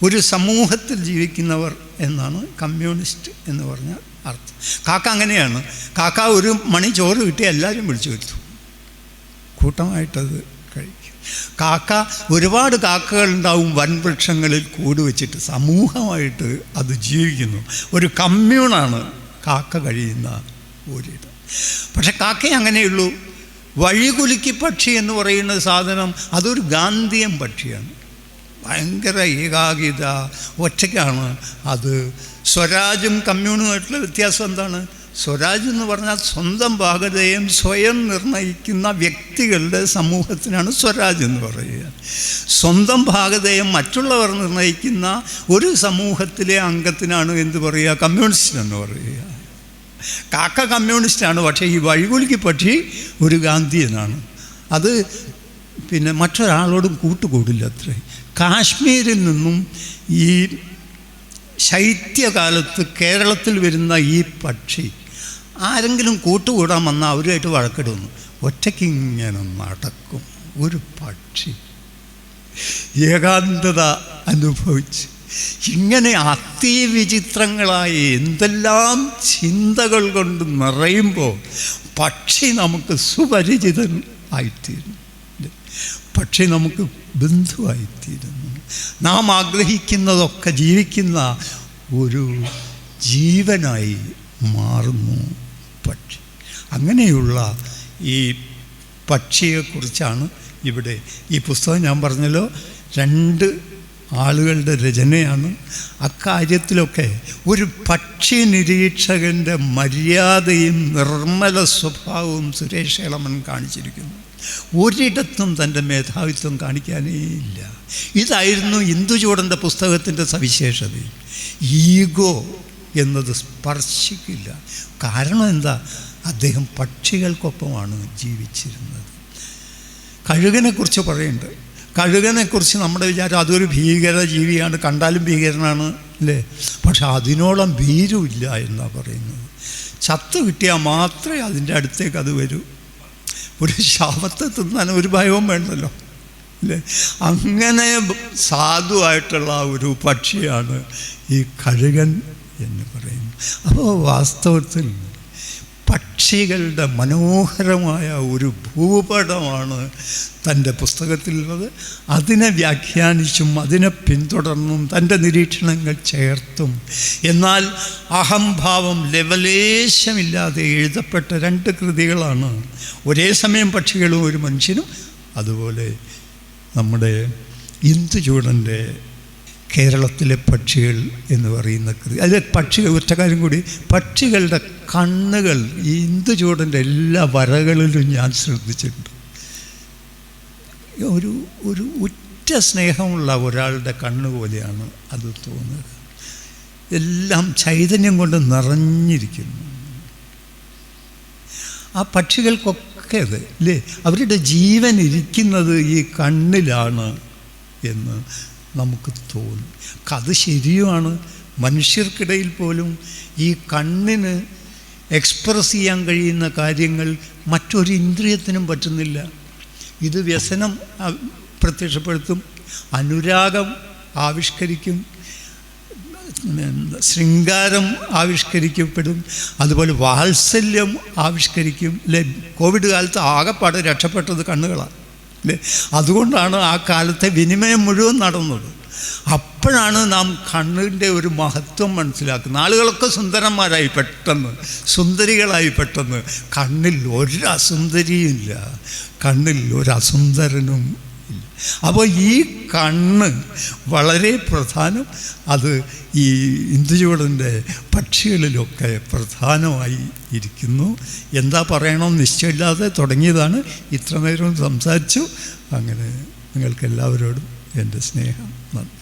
ഒരു സമൂഹത്തിൽ ജീവിക്കുന്നവർ എന്നാണ് കമ്മ്യൂണിസ്റ്റ് എന്ന് പറഞ്ഞാൽ അർത്ഥം. കാക്ക അങ്ങനെയാണ്. കാക്ക ഒരു മണി ചോറ് കിട്ടിയാൽ എല്ലാവരും വിളിച്ചു വരുത്തും, കൂട്ടമായിട്ടത് കഴിക്കും. കാക്ക, ഒരുപാട് കാക്കകളുണ്ടാവും വൻവൃക്ഷങ്ങളിൽ കൂട് വെച്ചിട്ട്, സമൂഹമായിട്ട് അത് ജീവിക്കുന്നു. ഒരു കമ്മ്യൂണാണ് കാക്ക കഴിയുന്ന ഒരിടം. പക്ഷെ കാക്ക അങ്ങനെയുള്ളൂ. വഴികുലുക്കി പക്ഷി എന്ന് പറയുന്ന സാധനം അതൊരു ഗാന്ധിയൻ പക്ഷിയാണ്. ഭയങ്കര ഏകാഗ്രത, ഒറ്റയ്ക്കാണ് അത്. സ്വരാജും കമ്മ്യൂണുമായിട്ടുള്ള വ്യത്യാസം എന്താണ്? സ്വരാജ് എന്ന് പറഞ്ഞാൽ സ്വന്തം ഭാഗതയും സ്വയം നിർണ്ണയിക്കുന്ന വ്യക്തികളുടെ സമൂഹത്തിനാണ് സ്വരാജ് എന്ന് പറയുക. സ്വന്തം ഭാഗതയും മറ്റുള്ളവർ നിർണ്ണയിക്കുന്ന ഒരു സമൂഹത്തിലെ അംഗത്തിനാണ് എന്ത് പറയുക? കമ്മ്യൂണിസ്റ്റ് എന്ന് പറയുക. കാക്ക കമ്മ്യൂണിസ്റ്റാണ്, പക്ഷേ ഈ വഴികുലുക്കി പക്ഷി ഒരു ഗാന്ധിയനാണ്. അത് പിന്നെ മറ്റൊരാളോടും കൂട്ടുകൂടില്ല അത്രേ. കാശ്മീരിൽ നിന്നും ഈ ശൈത്യകാലത്ത് കേരളത്തിൽ വരുന്ന ഈ പക്ഷി ആരെങ്കിലും കൂട്ടുകൂടാൻ വന്നാൽ അവരുമായിട്ട് വഴക്കിടുന്നു. ഒറ്റയ്ക്കിങ്ങനെ നടക്കും ഒരു പക്ഷി, ഏകാന്തത അനുഭവിച്ച്. ഇങ്ങനെ അതിവിചിത്രങ്ങളായ എന്തെല്ലാം ചിന്തകൾ കൊണ്ട് നിറയുമ്പോൾ പക്ഷി നമുക്ക് സുപരിചിതൻ ആയിത്തീരുന്നു, പക്ഷി നമുക്ക് ബന്ധുവായിത്തീരുന്നു. നാം ആഗ്രഹിക്കുന്നതൊക്കെ ജീവിക്കുന്ന ഒരു ജീവനായി മാറുന്നു പക്ഷി. അങ്ങനെയുള്ള ഈ പക്ഷിയെക്കുറിച്ചാണ് ഇവിടെ ഈ പുസ്തകം. ഞാൻ പറഞ്ഞല്ലോ, 2 ആളുകളുടെ രചനയാണ്. അക്കാര്യത്തിലൊക്കെ ഒരു പക്ഷി നിരീക്ഷകൻ്റെ മര്യാദയും നിർമ്മല സ്വഭാവവും സുരേഷ് ഇളമൺ കാണിച്ചിരിക്കുന്നു. ഒരിടത്തും തൻ്റെ മേധാവിത്വം കാണിക്കാനേ ഇല്ല. ഇതായിരുന്നു ഇന്ദുചൂടൻ്റെ പുസ്തകത്തിൻ്റെ സവിശേഷത. ഈഗോ എന്നത് സ്പർശിക്കില്ല. കാരണം എന്താ? അദ്ദേഹം പക്ഷികൾക്കൊപ്പമാണ് ജീവിച്ചിരുന്നത്. കഴുകനെക്കുറിച്ച് പറയുന്നുണ്ട്. കഴുകനെക്കുറിച്ച് നമ്മുടെ വിചാരം അതൊരു ഭീകര ജീവിയാണ്, കണ്ടാലും ഭീകരനാണ് അല്ലേ? പക്ഷെ അതിനോളം ഭീരുമില്ല എന്നാണ് പറയുന്നത്. ചത്ത് കിട്ടിയാൽ മാത്രമേ അതിൻ്റെ അടുത്തേക്ക് അത് വരൂ. ഒരു ശവത്തെ തിന്നാൻ ഒരു ഭയവും വേണ്ടല്ലോ അല്ലേ? അങ്ങനെ സാധുവായിട്ടുള്ള ഒരു പക്ഷിയാണ് ഈ കഴുകൻ എന്ന് പറയുന്നത്. അപ്പോൾ വാസ്തവത്തിൽ പക്ഷികളുടെ മനോഹരമായ ഒരു ഭൂപടമാണ് തൻ്റെ പുസ്തകത്തിലുള്ളത്. അതിനെ വ്യാഖ്യാനിച്ചും അതിനെ പിന്തുടർന്നും തൻ്റെ നിരീക്ഷണങ്ങൾ ചേർത്തും എന്നാൽ അഹംഭാവം ലവലേശമില്ലാതെ എഴുതപ്പെട്ട 2 കൃതികളാണ്. ഒരേ സമയം പക്ഷികളും ഒരു മനുഷ്യനും. അതുപോലെ നമ്മുടെ ഇന്ദുചൂടൻ്റെ കേരളത്തിലെ പക്ഷികൾ എന്ന് പറയുന്ന കൃതി. അതിൽ പക്ഷികൾ, ഒറ്റ കാര്യം കൂടി, പക്ഷികളുടെ കണ്ണുകൾ ഈ ഇന്ദുചൂടൻ്റെ എല്ലാ വരകളിലും ഞാൻ ശ്രദ്ധിച്ചിട്ടുണ്ട്. ഒരു ഉറ്റ സ്നേഹമുള്ള ഒരാളുടെ കണ്ണ് പോലെയാണ് അത് തോന്നുന്നത്. എല്ലാം ചൈതന്യം കൊണ്ട് നിറഞ്ഞിരിക്കുന്നു. ആ പക്ഷികൾക്കൊക്കെ അത് അല്ലേ, അവരുടെ ജീവൻ ഇരിക്കുന്നത് ഈ കണ്ണിലാണ് എന്ന് നമുക്ക് തോന്നും. അത് ശരിയുമാണ്. മനുഷ്യർക്കിടയിൽ പോലും ഈ കണ്ണിന് എക്സ്പ്രസ് ചെയ്യാൻ കഴിയുന്ന കാര്യങ്ങൾ മറ്റൊരു ഇന്ദ്രിയത്തിനും പറ്റുന്നില്ല. ഇത് വ്യസനം പ്രത്യക്ഷപ്പെടുത്തും, അനുരാഗം ആവിഷ്കരിക്കും, ശൃംഗാരം ആവിഷ്കരിക്കപ്പെടും, അതുപോലെ വാത്സല്യം ആവിഷ്കരിക്കും അല്ലേ? കോവിഡ് കാലത്ത് ആകെപ്പാടെ രക്ഷപ്പെട്ടത് കണ്ണുകളാണ് അല്ലേ? അതുകൊണ്ടാണ് ആ കാലത്തെ വിനിമയം മുഴുവൻ നടന്നത്. അപ്പോഴാണ് നാം കണ്ണിൻ്റെ ഒരു മഹത്വം മനസ്സിലാക്കുന്നത്. ആളുകളൊക്കെ സുന്ദരന്മാരായി പെട്ടെന്ന്, സുന്ദരികളായി പെട്ടെന്ന്. കണ്ണിൽ ഒരു അസുന്ദരിയും ഇല്ല, കണ്ണിൽ ഒരു അസുന്ദരനും ഇല്ല. അപ്പോൾ ഈ കണ്ണ് വളരെ പ്രധാനം. അത് ഈ ഇന്ദുചൂടൻ്റെ പക്ഷികളിലൊക്കെ പ്രധാനമായി ഇരിക്കുന്നു. എന്താ പറയണമെന്ന് നിശ്ചയമില്ലാതെ തുടങ്ങിയതാണ്. ഇത്ര നേരം സംസാരിച്ചു. അങ്ങനെ നിങ്ങൾക്കെല്ലാവരോടും എൻ്റെ സ്നേഹം. നന്ദി.